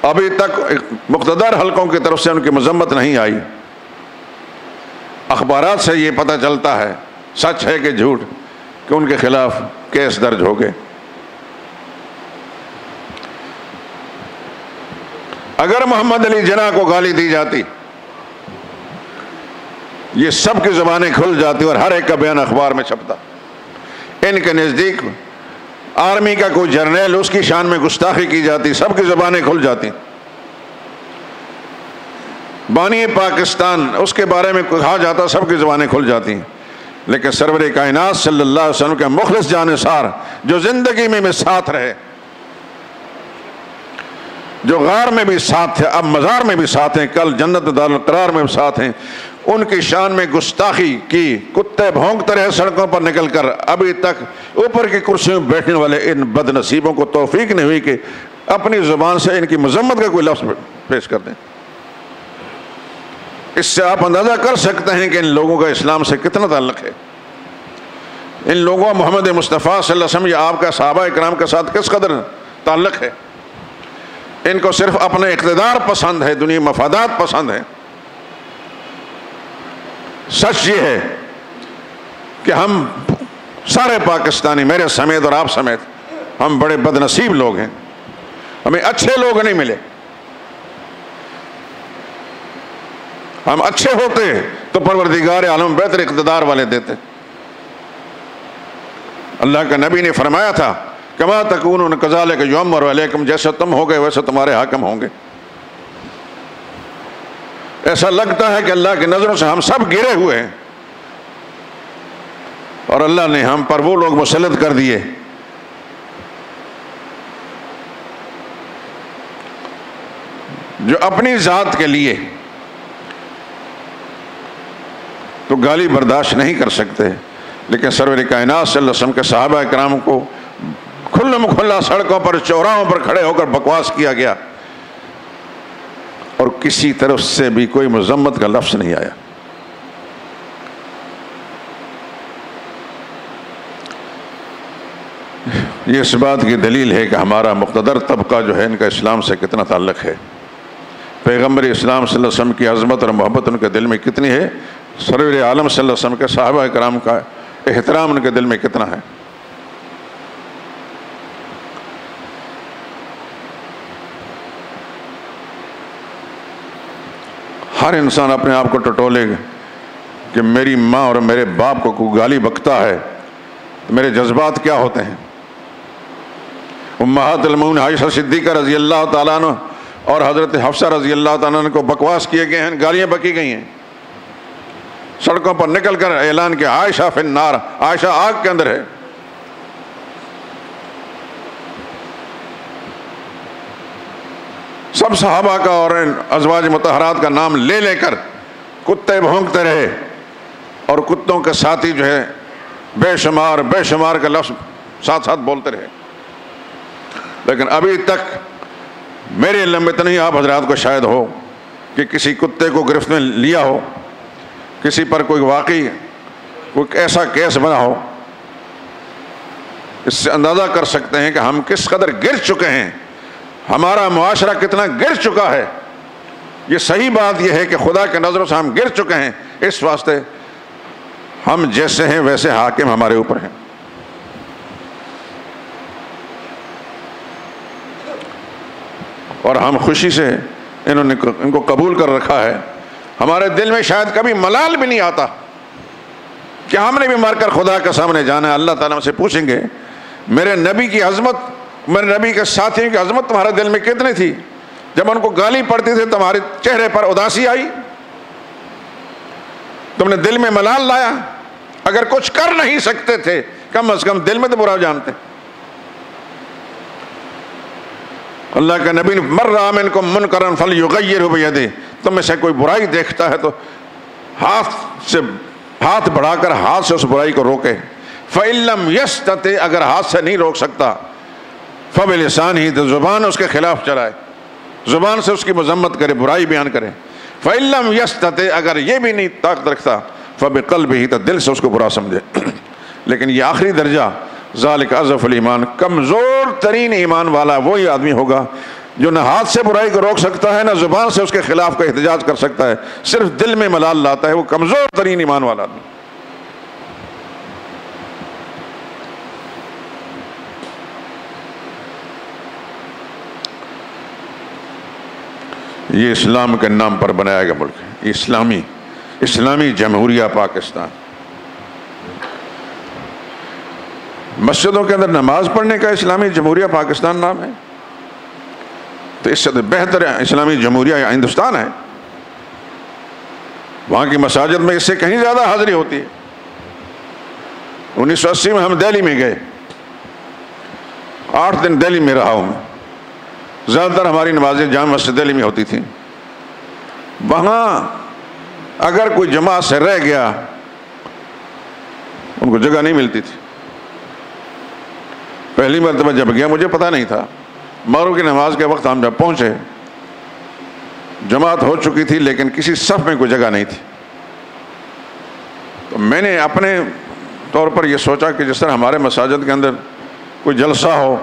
ابھی تک مقتدر حلقوں کی طرف سے ان کی مذمت نہیں آئی۔ اخبارات سے یہ پتہ چلتا ہے سچ ہے کہ جھوٹ کہ ان کے خلاف کیس درج ہو گئے۔ اگر محمد علی جناح کو گالی دی جاتی، یہ سب کی زبانیں کھل جاتی اور ہر ایک کا بیان اخبار میں چھپتا۔ ان کے نزدیک آرمی کا کوئی جرنیل، اس کی شان میں گستاخی کی جاتی، سب کی زبانیں کھل جاتی۔ بانی پاکستان، اس کے بارے میں کہا جاتا، سب کی زبانیں کھل جاتی۔ لیکن سرور کائنات صلی اللہ علیہ وسلم کے مخلص جانثار جو زندگی میں ساتھ رہے، جو غار میں بھی ساتھ تھے، اب مزار میں بھی ساتھ ہیں، کل جنت دار القرار میں بھی ساتھ ہیں، ان کی شان میں گستاخی کی، کتے بھونکتے رہے سڑکوں پر نکل کر، ابھی تک اوپر کی کرسیوں میں بیٹھنے والے ان بد نصیبوں کو توفیق نہیں ہوئی کہ اپنی زبان سے ان کی مذمت کا کوئی لفظ پیش کر دیں۔ اس سے آپ اندازہ کر سکتے ہیں کہ ان لوگوں کا اسلام سے کتنا تعلق ہے، ان لوگوں محمد مصطفیٰ صلی اللہ علیہ وسلم یا آپ کا صحابہ کرام کے ساتھ کس قدر تعلق ہے۔ ان کو صرف اپنا اقتدار پسند ہے، دنیا مفادات پسند ہے۔ سچ یہ ہے کہ ہم سارے پاکستانی، میرے سمیت اور آپ سمیت، ہم بڑے بد نصیب لوگ ہیں، ہمیں اچھے لوگ نہیں ملے۔ ہم اچھے ہوتے تو پروردگار عالم بہتر اقتدار والے دیتے۔ اللہ کا نبی نے فرمایا تھا، کما تکونون کذالک یؤمر علیکم، جیسے تم ہو گئے ویسے تمہارے حاکم ہوں گے۔ ایسا لگتا ہے کہ اللہ کی نظروں سے ہم سب گرے ہوئے ہیں، اور اللہ نے ہم پر وہ لوگ مسلط کر دیے جو اپنی ذات کے لیے تو گالی برداشت نہیں کر سکتے، لیکن سرور کائنات صلی اللہ علیہ وسلم کے صحابہ کرام کو کھلم کھلا سڑکوں پر، چوراہوں پر کھڑے ہو کر بکواس کیا گیا، اور کسی طرف سے بھی کوئی مذمت کا لفظ نہیں آیا۔ یہ اس بات کی دلیل ہے کہ ہمارا مقتدر طبقہ جو ہے ان کا اسلام سے کتنا تعلق ہے، پیغمبر اسلام صلی اللہ علیہ وسلم کی عظمت اور محبت ان کے دل میں کتنی ہے، سرور عالم صلی اللہ علیہ وسلم کے صحابہ کرام کا احترام ان کے دل میں کتنا ہے۔ ہر انسان اپنے آپ کو ٹٹولے گا کہ میری ماں اور میرے باپ کو کوئی گالی بکتا ہے تو میرے جذبات کیا ہوتے ہیں۔ امہات المومنین عائشہ صدیقہ رضی اللہ تعالیٰ عنہ اور حضرت حفصہ رضی اللہ تعالیٰ عنہ کو بکواس کیے گئے ہیں، گالیاں بکی گئی ہیں، سڑکوں پر نکل کر اعلان کیا عائشہ فی النار، عائشہ آگ کے اندر ہے۔ سب صحابہ کا اور ازواج مطہرات کا نام لے لے کر کتے بھونکتے رہے، اور کتوں کے ساتھی جو ہے بے شمار کا لفظ ساتھ ساتھ بولتے رہے، لیکن ابھی تک میرے علم میں اتنا ہی آپ حضرات کو شاید ہو کہ کسی کتے کو گرفت میں لیا ہو، کسی پر کوئی واقعی کوئی ایسا کیس بنا ہو۔ اس سے اندازہ کر سکتے ہیں کہ ہم کس قدر گر چکے ہیں، ہمارا معاشرہ کتنا گر چکا ہے۔ یہ صحیح بات یہ ہے کہ خدا کے نظروں سے ہم گر چکے ہیں، اس واسطے ہم جیسے ہیں ویسے حاکم ہمارے اوپر ہیں۔ اور ہم خوشی سے انہوں نے ان کو قبول کر رکھا ہے۔ ہمارے دل میں شاید کبھی ملال بھی نہیں آتا کہ ہم نے بھی مر کر خدا کے سامنے جانا ہے. اللہ تعالیٰ ہم سے پوچھیں گے میرے نبی کی عظمت، میرے نبی کے ساتھیوں کی عظمت تمہارے دل میں کتنی تھی؟ جب ان کو گالی پڑتی تھی تمہارے چہرے پر اداسی آئی؟ تم نے دل میں ملال لایا؟ اگر کچھ کر نہیں سکتے تھے کم از کم دل میں تو برا جانتے. اللہ کے نبی نے مر رہا منکم منکرا فلیغیرہ بیدہ، تم میں سے کوئی برائی دیکھتا ہے تو ہاتھ بڑھا کر ہاتھ سے اس برائی کو روکے. فَإِن لَّمْ يَسْتَطِعْ، اگر ہاتھ سے نہیں روک سکتا فَبِلِسَانِهِ، تو زبان اس کے خلاف چلائے، زبان سے اس کی مذمت کرے، برائی بیان کرے. فَإِن لَّمْ يَسْتَطِعْ، اگر یہ بھی نہیں طاقت رکھتا فَبِقَلْبِهِ، تو دل سے اس کو برا سمجھے. لیکن یہ آخری درجہ ذالک اضعف الایمان، کمزور ترین ایمان والا وہی آدمی ہوگا جو نہ ہاتھ سے برائی کو روک سکتا ہے، نہ زبان سے اس کے خلاف کا احتجاج کر سکتا ہے، صرف دل میں ملال لاتا ہے. وہ کمزور ترین ایمان والا آدمی. یہ اسلام کے نام پر بنایا گیا ملک ہے، اسلامی جمہوریہ پاکستان. مسجدوں کے اندر نماز پڑھنے کا اسلامی جمہوریہ پاکستان نام ہے، تو اس سے بہتر اسلامی جمہوریہ ہندوستان ہے. وہاں کی مساجد میں اس سے کہیں زیادہ حاضری ہوتی ہے. 1980 میں ہم دہلی میں گئے، 8 دن دہلی میں رہا ہوں میں. زیادہ تر ہماری نمازیں جامع مسجد دہلی میں ہوتی تھیں. وہاں اگر کوئی جماعت سے رہ گیا ان کو جگہ نہیں ملتی تھی. پہلی مرتبہ جب گیا مجھے پتہ نہیں تھا، مغرب کی نماز کے وقت ہم جب پہنچے جماعت ہو چکی تھی لیکن کسی صف میں کوئی جگہ نہیں تھی. تو میں نے اپنے طور پر یہ سوچا کہ جس طرح ہمارے مساجد کے اندر کوئی جلسہ ہو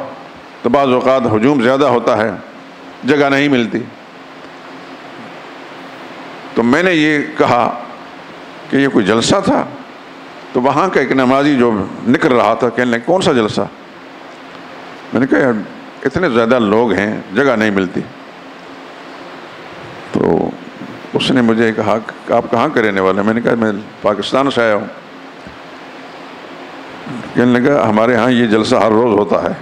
تو بعض اوقات ہجوم زیادہ ہوتا ہے، جگہ نہیں ملتی. تو میں نے یہ کہا کہ یہ کوئی جلسہ تھا. تو وہاں کا ایک نمازی جو نکل رہا تھا کہنے لگا کون سا جلسہ؟ میں نے کہا یار اتنے زیادہ لوگ ہیں جگہ نہیں ملتی. تو اس نے مجھے کہا کہ آپ کہاں کے رہنے والے ہیں؟ میں نے کہا میں پاکستان سے آیا ہوں. کہنے لگا ہمارے ہاں یہ جلسہ ہر روز ہوتا ہے.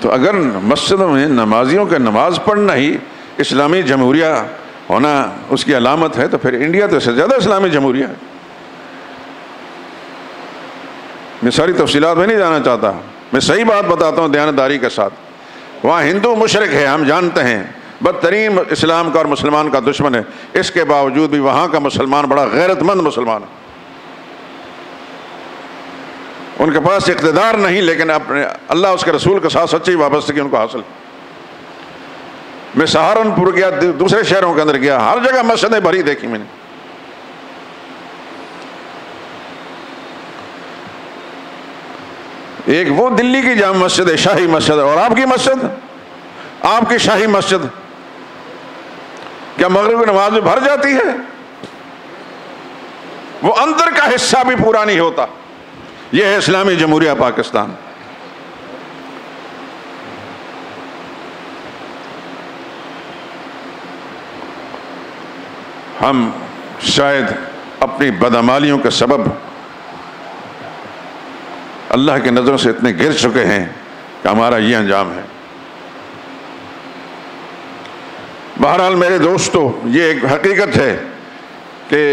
تو اگر مسجدوں میں نمازیوں کے نماز پڑھنا ہی اسلامی جمہوریہ ہونا اس کی علامت ہے تو پھر انڈیا تو اس سے زیادہ اسلامی جمہوریہ ہے. میں ساری تفصیلات میں نہیں جانا چاہتا، میں صحیح بات بتاتا ہوں دیانتداری کے ساتھ. وہاں ہندو مشرک ہے، ہم جانتے ہیں، بدترین اسلام کا اور مسلمان کا دشمن ہے. اس کے باوجود بھی وہاں کا مسلمان بڑا غیرت مند مسلمان ہے. ان کے پاس اقتدار نہیں لیکن اپنے اللہ اس کے رسول کے ساتھ سچی وابستگی ان کو حاصل. میں سہارنپور گیا، دوسرے شہروں کے اندر گیا، ہر جگہ مسجدیں بھری دیکھی میں نے. ایک وہ دلی کی جامع مسجد ہے، شاہی مسجد، اور آپ کی مسجد، آپ کی شاہی مسجد کیا مغرب کی نماز میں بھر جاتی ہے؟ وہ اندر کا حصہ بھی پورا نہیں ہوتا. یہ ہے اسلامی جمہوریہ پاکستان. ہم شاید اپنی بدعمالیوں کے سبب اللہ کی نظروں سے اتنے گر چکے ہیں کہ ہمارا یہ انجام ہے. بہرحال میرے دوستو، یہ ایک حقیقت ہے کہ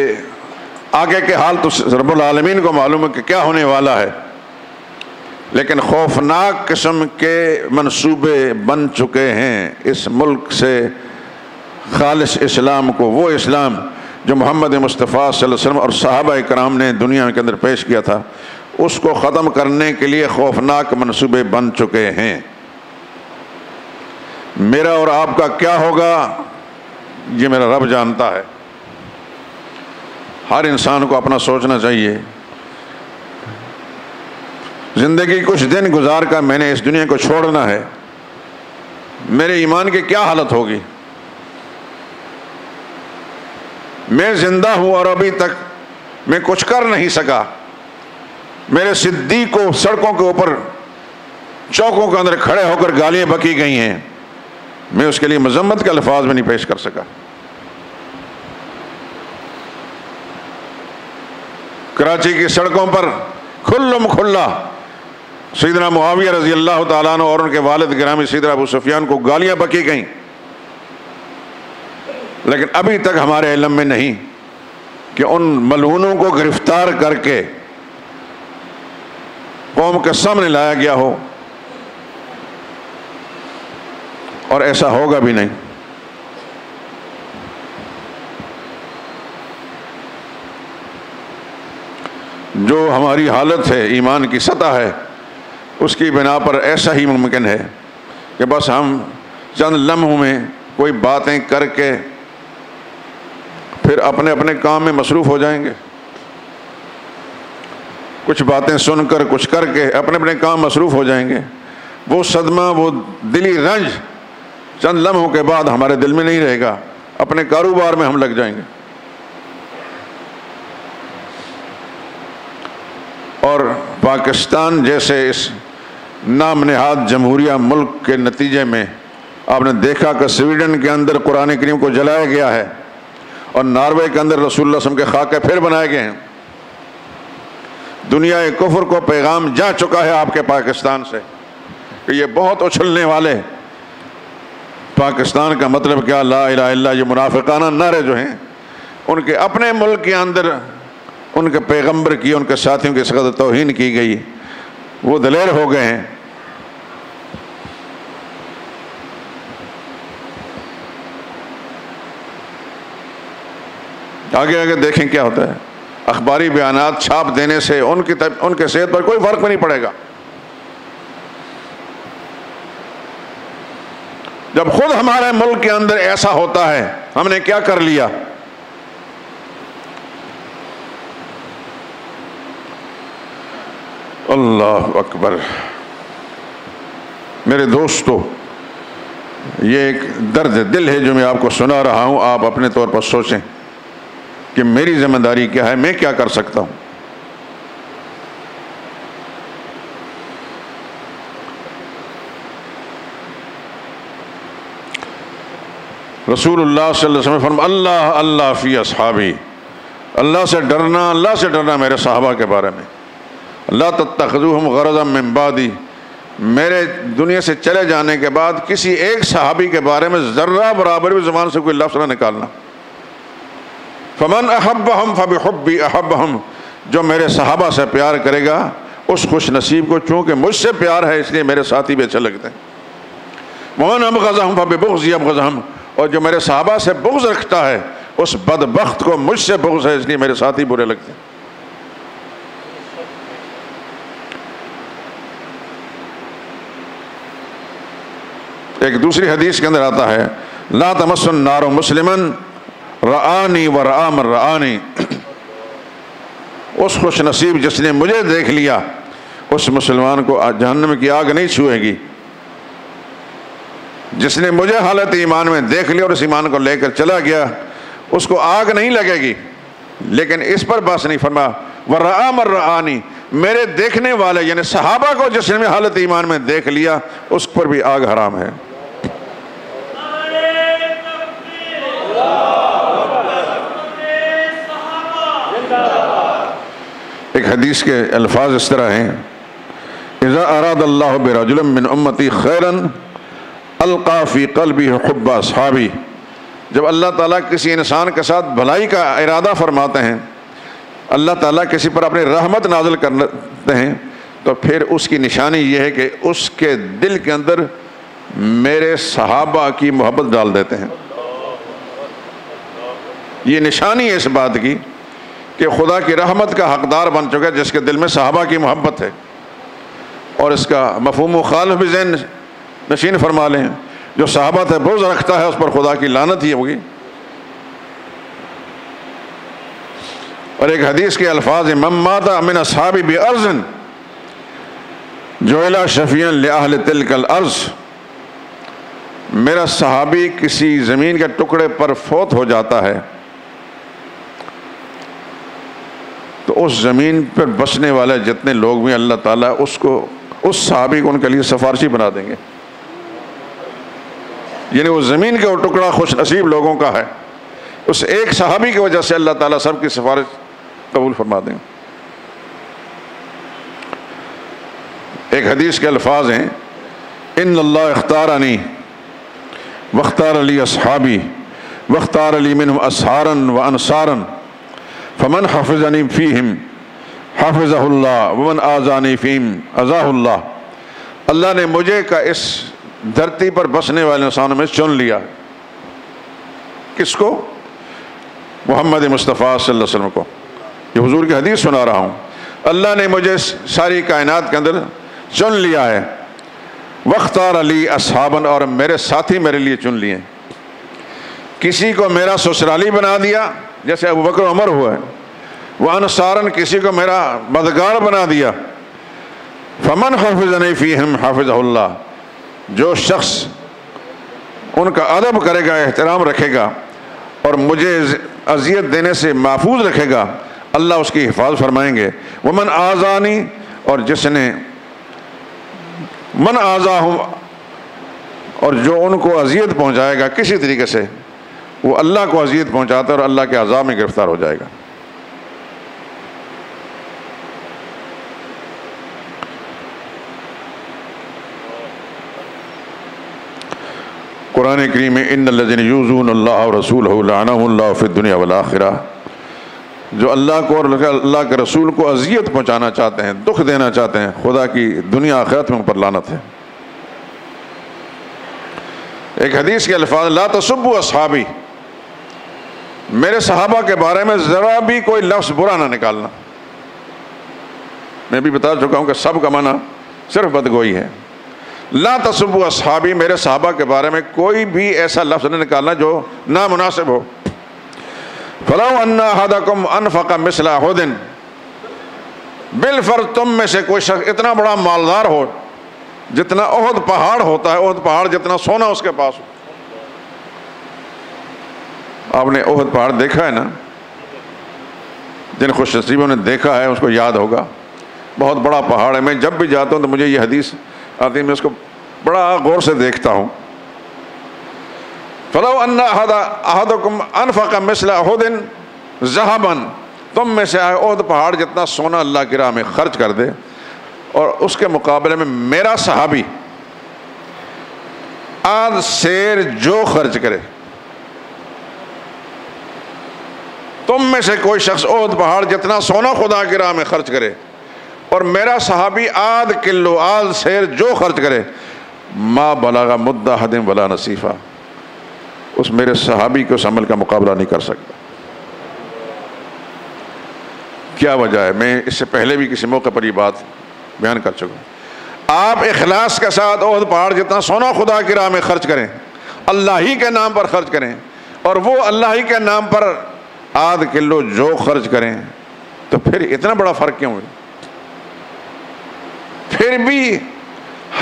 آگے کے حال تو رب العالمین کو معلوم ہے کہ کیا ہونے والا ہے، لیکن خوفناک قسم کے منصوبے بن چکے ہیں اس ملک سے خالص اسلام کو، وہ اسلام جو محمد مصطفیٰ صلی اللہ علیہ وسلم اور صحابہ کرام نے دنیا کے اندر پیش کیا تھا، اس کو ختم کرنے کے لیے خوفناک منصوبے بن چکے ہیں. میرا اور آپ کا کیا ہوگا یہ میرا رب جانتا ہے. ہر انسان کو اپنا سوچنا چاہیے. زندگی کچھ دن گزار کر میں نے اس دنیا کو چھوڑنا ہے، میرے ایمان کی کیا حالت ہوگی؟ میں زندہ ہوں اور ابھی تک میں کچھ کر نہیں سکا. میرے صدیق کو سڑکوں کے اوپر چوکوں کے اندر کھڑے ہو کر گالیاں بکی گئی ہیں. میں اس کے لیے مذمت کے الفاظ میں نہیں پیش کر سکا۔ کراچی کی سڑکوں پر کھلم کھلا سیدنا معاویہ رضی اللہ تعالیٰ عنہ اور ان کے والد گرامی سیدنا ابو سفیان کو گالیاں بکی گئیں، لیکن ابھی تک ہمارے علم میں نہیں کہ ان ملعونوں کو گرفتار کر کے قوم کے سامنے لایا گیا ہو، اور ایسا ہوگا بھی نہیں۔ جو ہماری حالت ہے، ایمان کی سطح ہے، اس کی بنا پر ایسا ہی ممکن ہے کہ بس ہم چند لمحوں میں کوئی باتیں کر کے پھر اپنے اپنے کام میں مصروف ہو جائیں گے، کچھ باتیں سن کر کچھ کر کے اپنے اپنے کام مصروف ہو جائیں گے۔ وہ صدمہ، وہ دلی رنج چند لمحوں کے بعد ہمارے دل میں نہیں رہے گا، اپنے کاروبار میں ہم لگ جائیں گے۔ اور پاکستان جیسے اس نام نہاد جمہوریہ ملک کے نتیجے میں آپ نے دیکھا کہ سویڈن کے اندر قرآن کریم کو جلایا گیا ہے، اور ناروے کے اندر رسول اللہ صلی اللہ علیہ وسلم کے خاکے پھر بنائے گئے ہیں۔ دنیا کفر کو پیغام جا چکا ہے آپ کے پاکستان سے کہ یہ بہت اچھلنے والے پاکستان کا مطلب کیا، لا الہ الا اللہ، یہ منافقانہ نعرے جو ہیں ان کے اپنے ملک کے اندر ان کے پیغمبر کی، ان کے ساتھیوں کی اس قدر توہین کی گئی، وہ دلیر ہو گئے ہیں۔ آگے آگے دیکھیں کیا ہوتا ہے۔ اخباری بیانات چھاپ دینے سے ان کے صحت پر کوئی فرق نہیں پڑے گا۔ جب خود ہمارے ملک کے اندر ایسا ہوتا ہے، ہم نے کیا کر لیا؟ اللہ اکبر۔ میرے دوستو، یہ ایک درد دل ہے جو میں آپ کو سنا رہا ہوں، آپ اپنے طور پر سوچیں کہ میری ذمہ داری کیا ہے، میں کیا کر سکتا ہوں۔ رسول اللہ صلی اللہ علیہ وسلم فرمایا، اللہ اللہ فی اصحابی، اللہ سے ڈرنا میرے صحابہ کے بارے میں۔ لا تتخذوہم غرضا من بعدی، میرے دنیا سے چلے جانے کے بعد کسی ایک صحابی کے بارے میں ذرہ برابر بھی زبان سے کوئی لفظ نہ نکالنا۔ فمن احبہم فبحبی احبہم، جو میرے صحابہ سے پیار کرے گا اس خوش نصیب کو چونکہ مجھ سے پیار ہے اس لیے میرے ساتھی بھی اچھے لگتے ہیں۔ ومن ابغضہم فببغضی ابغضہم، اور جو میرے صحابہ سے بغض رکھتا ہے اس بدبخت کو مجھ سے بغض ہے اس لیے میرے ساتھی برے لگتے ہیں۔ ایک دوسری حدیث کے اندر آتا ہے، لا تمس النار مسلما رآنی ورآ من رآنی، اس خوش نصیب جس نے مجھے دیکھ لیا اس مسلمان کو جہنم کی آگ نہیں چھوئے گی۔ جس نے مجھے حالت ایمان میں دیکھ لیا اور اس ایمان کو لے کر چلا گیا اس کو آگ نہیں لگے گی۔ لیکن اس پر بس نہیں فرما ورآ من رآنی، میرے دیکھنے والے یعنی صحابہ کو جس نے حالت ایمان میں دیکھ لیا اس پر بھی آگ حرام ہے۔ ایک حدیث کے الفاظ اس طرح ہیں، اذا اراد اللہ برجل من امتی خیرا القى فی قلبہ حب اصحابی، جب اللہ تعالیٰ کسی انسان کے ساتھ بھلائی کا ارادہ فرماتے ہیں، اللہ تعالیٰ کسی پر اپنی رحمت نازل کرتے ہیں تو پھر اس کی نشانی یہ ہے کہ اس کے دل کے اندر میرے صحابہ کی محبت ڈال دیتے ہیں۔ یہ نشانی ہے اس بات کی کہ خدا کی رحمت کا حقدار بن چکا ہے جس کے دل میں صحابہ کی محبت ہے۔ اور اس کا مفہوم مخالف بھی ذہن نشین فرما لیں، جو صحابہ سے بغض رکھتا ہے اس پر خدا کی لعنت ہی ہوگی۔ اور ایک حدیث کے الفاظ، من مات من اصحابی بارض جعل شفیعا لاہل تلک الارض، میرا صحابی کسی زمین کے ٹکڑے پر فوت ہو جاتا ہے تو اس زمین پر بسنے والے جتنے لوگ بھی اللہ تعالیٰ اس صحابی کو ان کے لیے سفارشی بنا دیں گے۔ یعنی وہ زمین کا وہ ٹکڑا خوش نصیب لوگوں کا ہے، اس ایک صحابی کی وجہ سے اللہ تعالیٰ سب کی سفارش قبول فرما دیں۔ ایک حدیث کے الفاظ ہیں، ان اللہ اختارنی واختار لی اصحابی واختار لی منہم اسحارا وانصارا فمن حفظنی فیہم حفظہ اللہ ومن آذانی فیہم اذاہ اللہ۔ اللہ نے مجھے کا اس دھرتی پر بسنے والے انسانوں میں چن لیا۔ کس کو؟ محمد مصطفیٰ صلی اللہ علیہ وسلم کو۔ یہ حضور کی حدیث سنا رہا ہوں، اللہ نے مجھے ساری کائنات کے اندر چن لیا ہے، واختار علی اصحاباً، اور میرے ساتھی میرے لیے چن لیے۔ کسی کو میرا سسرالی بنا دیا جیسے ابوبکر و عمر ہوا ہے، وانصاراً کسی کو میرا مددگار بنا دیا۔ فمن حفظنی فیہم حفظہ اللہ، جو شخص ان کا ادب کرے گا، احترام رکھے گا اور مجھے اذیت دینے سے محفوظ رکھے گا، اللہ اس کی حفاظت فرمائیں گے۔ ومن آذانی، اور جس نے من آذاہم، اور جو ان کو اذیت پہنچائے گا کسی طریقے سے، وہ اللہ کو اذیت پہنچاتا ہے اور اللہ کے عذاب میں گرفتار ہو جائے گا۔ قرآن کریم میں ان الذین یؤذون اللہ ورسولہ لعنہم اللہ فی الدنیا والآخرہ، جو اللہ کو اور اللہ کے رسول کو اذیت پہنچانا چاہتے ہیں، دکھ دینا چاہتے ہیں، خدا کی دنیا آخرت میں ان پر لعنت ہے۔ ایک حدیث کے الفاظ، لا تسبوا اصحابی، میرے صحابہ کے بارے میں ذرا بھی کوئی لفظ برا نہ نکالنا۔ میں بھی بتا چکا ہوں کہ سب کا معنی صرف بدگوئی ہے۔ لا تسبوا اصحابی، میرے صحابہ کے بارے میں کوئی بھی ایسا لفظ نہ نکالنا جو نامناسب ہو۔ فلو ان احدکم انفق مثل احد، بالفرض تم میں سے کوئی شخص اتنا بڑا مالدار ہو جتنا احد پہاڑ ہوتا ہے، احد پہاڑ جتنا سونا اس کے پاس ہو۔ آپ نے احد پہاڑ دیکھا ہے نا؟ جن خوش نصیبوں نے دیکھا ہے اس کو یاد ہوگا، بہت بڑا پہاڑ ہے۔ میں جب بھی جاتا ہوں تو مجھے یہ حدیث آتی ہے، میں اس کو بڑا غور سے دیکھتا ہوں۔ فلو ان احدکم انفق مثل احد ذهبا، تم میں سے احد پہاڑ جتنا سونا اللہ کی راہ میں خرچ کر دے، اور اس کے مقابلے میں میرا صحابی آدھ سیر جو خرچ کرے، تم میں سے کوئی شخص احد پہاڑ جتنا سونا خدا کی راہ میں خرچ کرے اور میرا صحابی آدھ کلو آدھ سیر جو خرچ کرے، ما بلغ مد احد ولا نصیفہ، اس میرے صحابی کے اس عمل کا مقابلہ نہیں کر سکتا۔ کیا وجہ ہے؟ میں اس سے پہلے بھی کسی موقع پر یہ بات بیان کر چکا ہوں۔ آپ اخلاص کے ساتھ احد پہاڑ جتنا سونا خدا کی راہ میں خرچ کریں، اللہ ہی کے نام پر خرچ کریں، اور وہ اللہ ہی کے نام پر آدھ کلو جو خرچ کریں، تو پھر اتنا بڑا فرق کیوں ہے؟ پھر بھی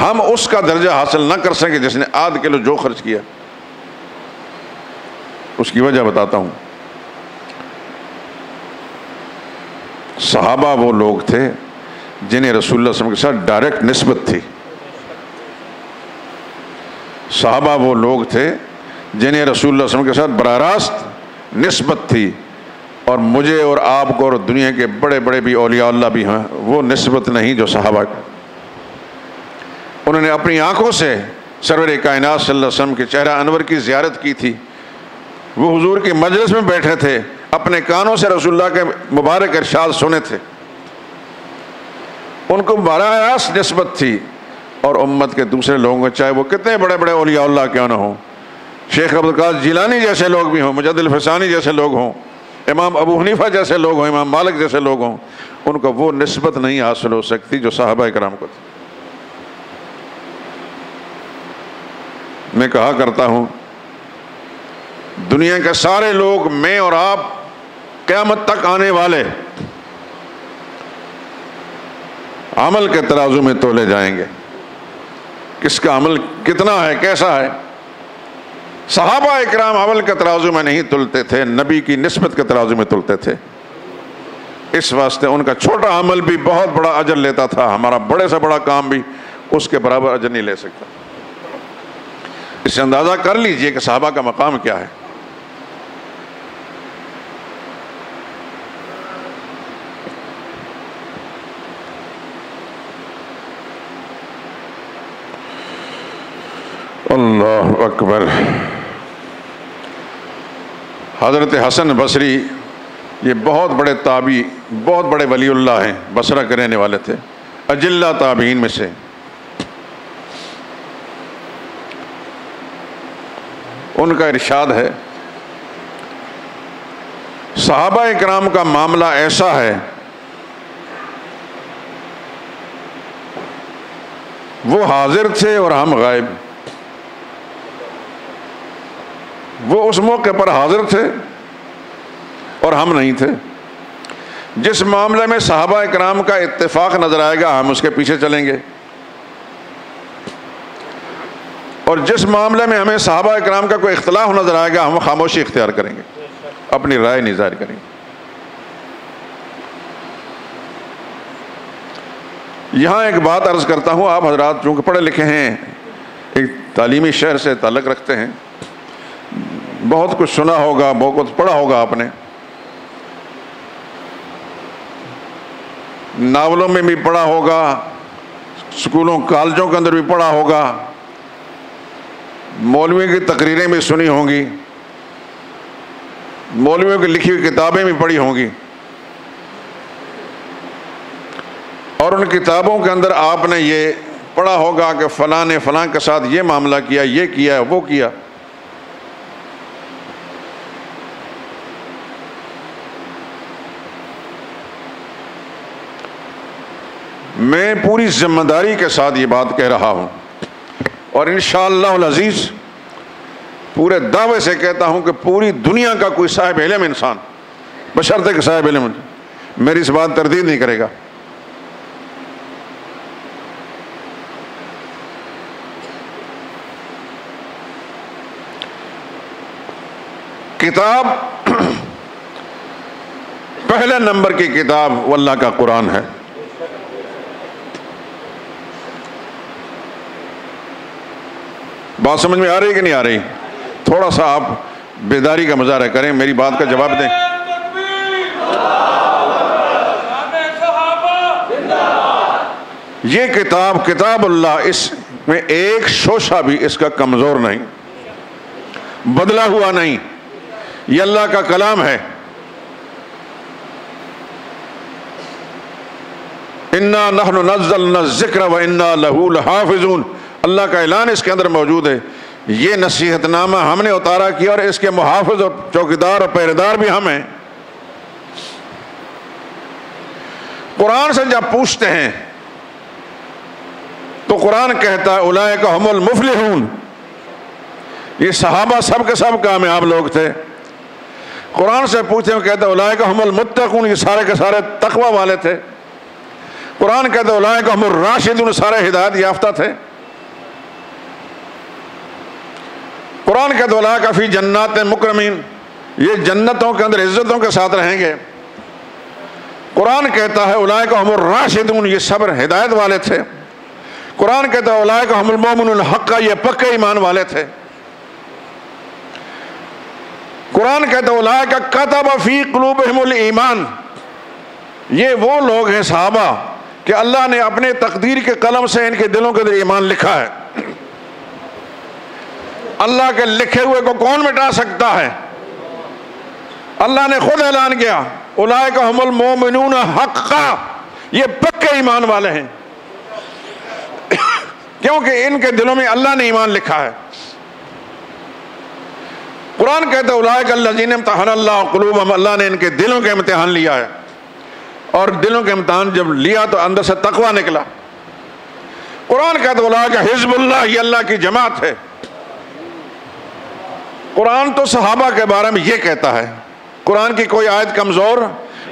ہم اس کا درجہ حاصل نہ کر سکیں جس نے آدھ کلو جو خرچ کیا۔ اس کی وجہ بتاتا ہوں۔ صحابہ وہ لوگ تھے جنہیں رسول اللہ صلی اللہ علیہ وسلم کے ساتھ ڈائریکٹ نسبت تھی۔ صحابہ وہ لوگ تھے جنہیں رسول اللہ صلی اللہ علیہ وسلم کے ساتھ براہ راست نسبت تھی، اور مجھے اور آپ کو اور دنیا کے بڑے بڑے بھی اولیاء اللہ بھی ہیں، وہ نسبت نہیں جو صحابہ کی۔ انہوں نے اپنی آنکھوں سے سرور کائنات صلی اللہ علیہ وسلم کے چہرہ انور کی زیارت کی تھی، وہ حضور کے مجلس میں بیٹھے تھے، اپنے کانوں سے رسول اللہ کے مبارک ارشاد سنے تھے، ان کو براہ راست نسبت تھی۔ اور امت کے دوسرے لوگوں کو، چاہے وہ کتنے بڑے بڑے اولیاء اللہ کیوں نہ ہوں، شیخ عبدالقادر جیلانی جیسے لوگ بھی ہوں، مجد الفسانی جیسے لوگ ہوں، امام ابو حنیفہ جیسے لوگ ہوں، امام مالک جیسے لوگ ہوں، ان کو وہ نسبت نہیں حاصل ہو سکتی جو صحابہ کرام کو تھی۔ میں کہا کرتا ہوں، دنیا کے سارے لوگ، میں اور آپ، قیامت تک آنے والے عمل کے ترازو میں تولے جائیں گے۔ کس کا عمل کتنا ہے، کیسا ہے؟ صحابہ اکرام عمل کے ترازو میں نہیں تلتے تھے، نبی کی نسبت کے ترازو میں تلتے تھے۔ اس واسطے ان کا چھوٹا عمل بھی بہت بڑا اجر لیتا تھا، ہمارا بڑے سے بڑا کام بھی اس کے برابر اجر نہیں لے سکتا۔ اس سے اندازہ کر لیجئے کہ صحابہ کا مقام کیا ہے۔ اللہ اکبر۔ حضرت حسن بصری یہ بہت بڑے تابعی، بہت بڑے ولی اللہ ہیں، بصرہ کے رہنے والے تھے، اجلہ تابعین میں سے۔ ان کا ارشاد ہے صحابہ اکرام کا معاملہ ایسا ہے، وہ حاضر تھے اور ہم غائب، وہ اس موقع پر حاضر تھے اور ہم نہیں تھے۔ جس معاملے میں صحابہ اکرام کا اتفاق نظر آئے گا ہم اس کے پیچھے چلیں گے، اور جس معاملے میں ہمیں صحابہ اکرام کا کوئی اختلاف نظر آئے گا ہم خاموشی اختیار کریں گے، اپنی رائے نہیں ظاہر کریں گے۔ یہاں ایک بات عرض کرتا ہوں، آپ حضرات چونکہ پڑھے لکھے ہیں، ایک تعلیمی شہر سے تعلق رکھتے ہیں، بہت کچھ سنا ہوگا، بہت کچھ پڑھا ہوگا آپ نے، ناولوں میں بھی پڑھا ہوگا، اسکولوں کالجوں کے اندر بھی پڑھا ہوگا، مولویوں کی تقریریں بھی سنی ہوں گی، مولویوں کی لکھی ہوئی کتابیں بھی پڑھی ہوں گی، اور ان کتابوں کے اندر آپ نے یہ پڑھا ہوگا کہ فلاں نے فلاں کے ساتھ یہ معاملہ کیا، یہ کیا، وہ کیا۔ میں پوری ذمہ داری کے ساتھ یہ بات کہہ رہا ہوں، اور انشاءاللہ العزیز پورے دعوے سے کہتا ہوں کہ پوری دنیا کا کوئی صاحب علم انسان، بشرطے کہ صاحب علم میری اس بات تردید نہیں کرے گا، کتاب پہلے نمبر کی کتاب وہ اللہ کا قرآن ہے۔ بات سمجھ میں آ رہی کہ نہیں آ رہی؟ تھوڑا سا آپ بیداری کا مظاہرہ کریں، میری بات کا جواب دیں۔ یہ کتاب کتاب اللہ، اس میں ایک شوشہ بھی اس کا کمزور نہیں، بدلا ہوا نہیں، یہ اللہ کا کلام ہے۔ اِنَّا نَحْنُ نَزَّلْنَا الذِّكْرَ وَإِنَّا لَهُ لَحَافِظُونَ، اللہ کا اعلان اس کے اندر موجود ہے، یہ نصیحت نامہ ہم نے اتارا کیا اور اس کے محافظ اور چوکیدار اور پہرےدار بھی ہم ہیں۔ قرآن سے جب پوچھتے ہیں تو قرآن کہتا ہے اولئک ھم المفلحون، یہ صحابہ سب کے سب کامیاب لوگ تھے۔ قرآن سے پوچھتے ہیں کہتا ہے اولئک ھم المتقون، یہ سارے کے سارے تقوی والے تھے۔ قرآن کہتا ہے اولئک ھم الراشدون، سارے ہدایت یافتہ تھے۔ قرآن کہتا ہے اولئک فی جنات مکرمین، یہ جنتوں کے اندر عزتوں کے ساتھ رہیں گے۔ قرآن کہتا ہے اولئک ھم الراشدون، یہ سب ہدایت والے تھے۔ قرآن کہتا ہے اولئک ھم المؤمنون حقا، یہ پکے ایمان والے تھے۔ قرآن کہتا ہے اولئک کتب فی قلوبہم الایمان، یہ وہ لوگ ہیں صحابہ کہ اللہ نے اپنے تقدیر کے قلم سے ان کے دلوں کے اندر ایمان لکھا ہے۔ اللہ کے لکھے ہوئے کو کون مٹا سکتا ہے؟ اللہ نے خود اعلان کیا اولئک ھم المؤمنون حقا، یہ پکے ایمان والے ہیں، کیونکہ ان کے دلوں میں اللہ نے ایمان لکھا ہے۔ قرآن کہتا ہے اولئک الذین امتحن اللہ قلوبہم، اللہ نے ان کے دلوں کا امتحان لیا ہے، اور دلوں کے امتحان جب لیا تو اندر سے تقوی نکلا۔ قرآن کہتا ہے اولئک حزب اللہ، یہ اللہ کی جماعت ہے۔ قرآن تو صحابہ کے بارے میں یہ کہتا ہے، قرآن کی کوئی آیت کمزور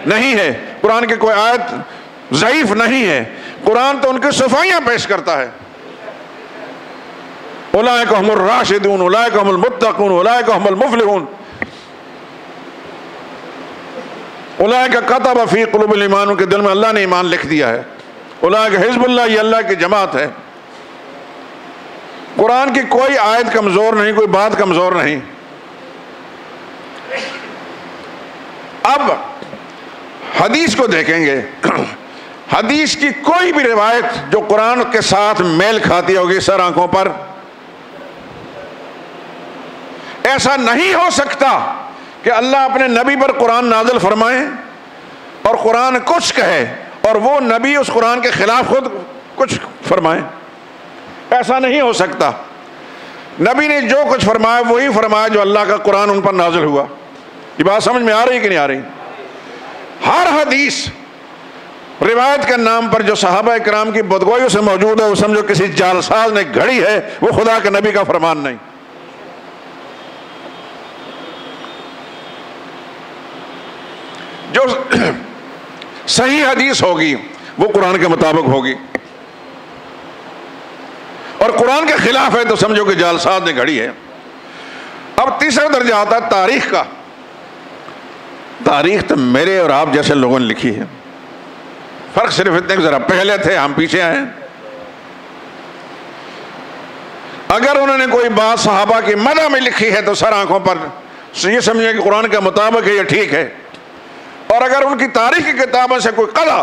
نہیں ہے، قرآن کی کوئی آیت ضعیف نہیں ہے، قرآن تو ان کی صفائیاں پیش کرتا ہے۔ اولئک ھم الراشدون، اولئک ھم المتقون، اولئک ھم المفلحون، اولئک کتب فی قلوب الایمان، ان کے دل میں اللہ نے ایمان لکھ دیا ہے۔ اولئک حزب اللہ، یہ اللہ کی جماعت ہے۔ قرآن کی کوئی آیت کمزور نہیں، کوئی بات کمزور نہیں۔ اب حدیث کو دیکھیں گے، حدیث کی کوئی بھی روایت جو قرآن کے ساتھ میل کھاتی ہوگی سر آنکھوں پر، ایسا نہیں ہو سکتا کہ اللہ اپنے نبی پر قرآن نازل فرمائے اور قرآن کچھ کہے اور وہ نبی اس قرآن کے خلاف خود کچھ فرمائے۔ ایسا نہیں ہو سکتا۔ نبی نے جو کچھ فرمایا وہی فرمایا جو اللہ کا قرآن ان پر نازل ہوا۔ یہ بات سمجھ میں آ رہی کہ نہیں آ رہی؟ ہر حدیث روایت کے نام پر جو صحابہ کرام کی بدگوئیوں سے موجود ہے، وہ سمجھو کسی جعلساز نے گھڑی ہے، وہ خدا کے نبی کا فرمان نہیں۔ جو صحیح حدیث ہوگی وہ قرآن کے مطابق ہوگی، اور قرآن کے خلاف ہے تو سمجھو کہ جعلساز نے گھڑی ہے۔ اب تیسرا درجہ آتا ہے تاریخ کا۔ تاریخ تو میرے اور آپ جیسے لوگوں نے لکھی ہے، فرق صرف اتنے کہ ذرا پہلے تھے، ہم پیچھے آئے۔ اگر انہوں نے کوئی بات صحابہ کی مدح میں لکھی ہے تو سر آنکھوں پر یہ سمجھے کہ قرآن کے مطابق ہے، یہ ٹھیک ہے۔ اور اگر ان کی تاریخ کی کتابوں سے کوئی قضا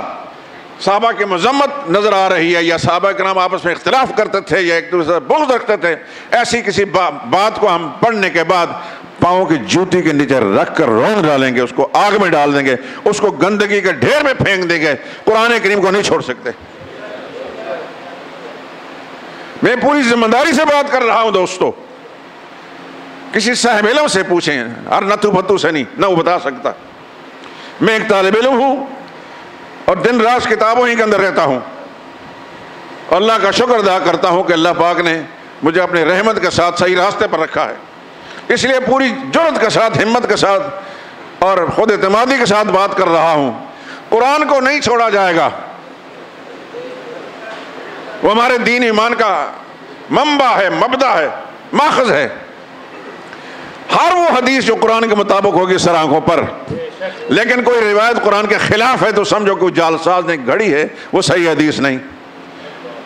صحابہ کی مذمت نظر آ رہی ہے، یا صحابہ کرام آپس میں اختلاف کرتے تھے یا ایک دوسرے سے بغض رکھتے تھے، ایسی کسی بات کو ہم پڑھنے کے بعد پاؤں کی جوتی کے نیچے رکھ کر رون ڈالیں گے، اس کو آگ میں ڈال دیں گے، اس کو گندگی کے ڈھیر میں پھینک دیں گے، قرآن کریم کو نہیں چھوڑ سکتے۔ میں پوری ذمہ داری سے بات کر رہا ہوں دوستو، کسی صاحب علم سے پوچھیں، ہر نتو بھتو سے نہیں، نہ وہ بتا سکتا۔ میں ایک طالب علم ہوں اور دن رات کتابوں ہی کے اندر رہتا ہوں، اللہ کا شکر ادا کرتا ہوں کہ اللہ پاک نے مجھے اپنے رحمت کے ساتھ صحیح راستے پر رکھا ہے۔ اس لیے پوری جرأت کے ساتھ، ہمت کے ساتھ اور خود اعتمادی کے ساتھ بات کر رہا ہوں۔ قرآن کو نہیں چھوڑا جائے گا، وہ ہمارے دین ایمان کا منبع ہے، مبدا ہے، ماخذ ہے۔ ہر وہ حدیث جو قرآن کے مطابق ہوگی سر آنکھوں پر، لیکن کوئی روایت قرآن کے خلاف ہے تو سمجھو کوئی جعلساز نے گھڑی ہے، وہ صحیح حدیث نہیں۔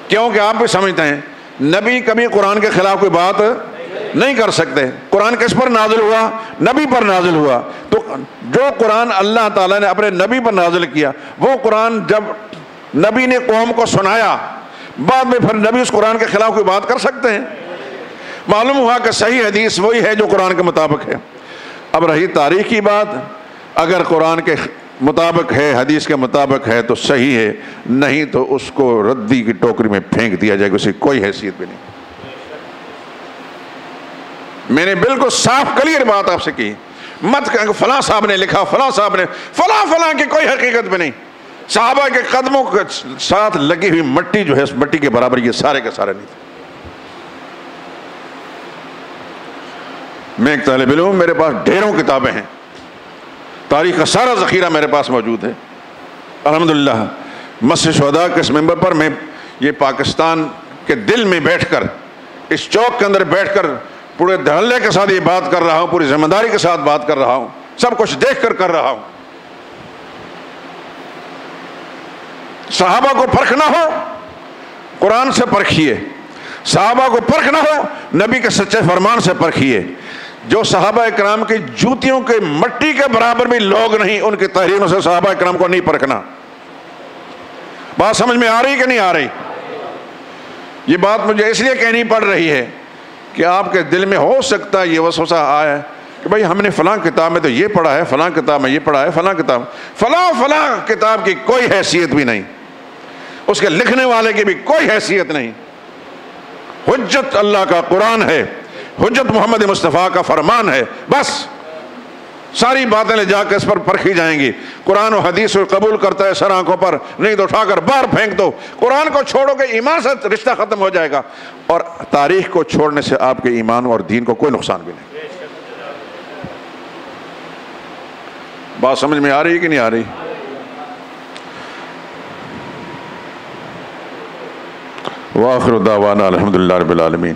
کیونکہ آپ بھی سمجھتے ہیں نبی کبھی قرآن کے خلاف کوئی بات نہیں کر سکتے۔ قرآن کس پر نازل ہوا؟ نبی پر نازل ہوا۔ تو جو قرآن اللہ تعالیٰ نے اپنے نبی پر نازل کیا، وہ قرآن جب نبی نے قوم کو سنایا، بعد میں پھر نبی اس قرآن کے خلاف کوئی بات کر سکتے ہیں؟ معلوم ہوا کہ صحیح حدیث وہی ہے جو قرآن کے مطابق ہے۔ اب رہی تاریخ کی بات، اگر قرآن کے مطابق ہے، حدیث کے مطابق ہے تو صحیح ہے، نہیں تو اس کو ردی کی ٹوکری میں پھینک دیا جائے گا، اسے کوئی حیثیت بھی نہیں۔ میں نے بالکل صاف کلیئر بات آپ سے کی، مت کہ فلاں صاحب نے لکھا، فلاں صاحب نے فلاں کی کوئی حقیقت بھی نہیں۔ صحابہ کے قدموں کے ساتھ لگی ہوئی مٹی جو ہے اس مٹی کے برابر یہ سارے کے سارے نہیں تھے۔ میں ایک طالب علم ہوں، میرے پاس ڈھیروں کتابیں ہیں، تاریخ کا سارا ذخیرہ میرے پاس موجود ہے الحمدللہ۔ مسجد شہداء کے اس ممبر پر میں یہ پاکستان کے دل میں بیٹھ کر، اس چوک کے اندر بیٹھ کر پورے دھڑلے کے ساتھ یہ بات کر رہا ہوں، پوری ذمہ داری کے ساتھ بات کر رہا ہوں، سب کچھ دیکھ کر رہا ہوں۔ صحابہ کو پرکھ نہ ہو قرآن سے پرکھیے، صحابہ کو پرکھ نہ ہو نبی کے سچے فرمان سے پرکھیے۔ جو صحابہ کرام کی جوتیوں کے مٹی کے برابر بھی لوگ نہیں، ان کی تحریروں سے صحابہ کرام کو نہیں پرکھنا۔ بات سمجھ میں آ رہی کہ نہیں آ رہی؟ یہ بات مجھے اس لیے کہنی پڑ رہی ہے کہ آپ کے دل میں ہو سکتا ہے یہ وسوسہ آیا کہ بھائی ہم نے فلاں کتاب میں تو یہ پڑھا ہے، فلاں کتاب میں یہ پڑھا ہے، فلاں کتاب کی کوئی حیثیت بھی نہیں، اس کے لکھنے والے کی بھی کوئی حیثیت نہیں۔ حجت اللہ کا قرآن ہے، حجت محمد مصطفیٰ کا فرمان ہے، بس ساری باتیں لے جا کے اس پر پرکھی جائیں گی۔ قرآن و حدیث کو قبول کرتا ہے سر آنکھوں پر، نہیں تو اٹھا کر باہر پھینک دو۔ قرآن کو چھوڑو گے ایمان سے رشتہ ختم ہو جائے گا، اور تاریخ کو چھوڑنے سے آپ کے ایمان اور دین کو کوئی نقصان بھی نہیں۔ بات سمجھ میں آ رہی ہے کہ نہیں آ رہی؟ وآخر دعوانا الحمدللہ رب العالمین۔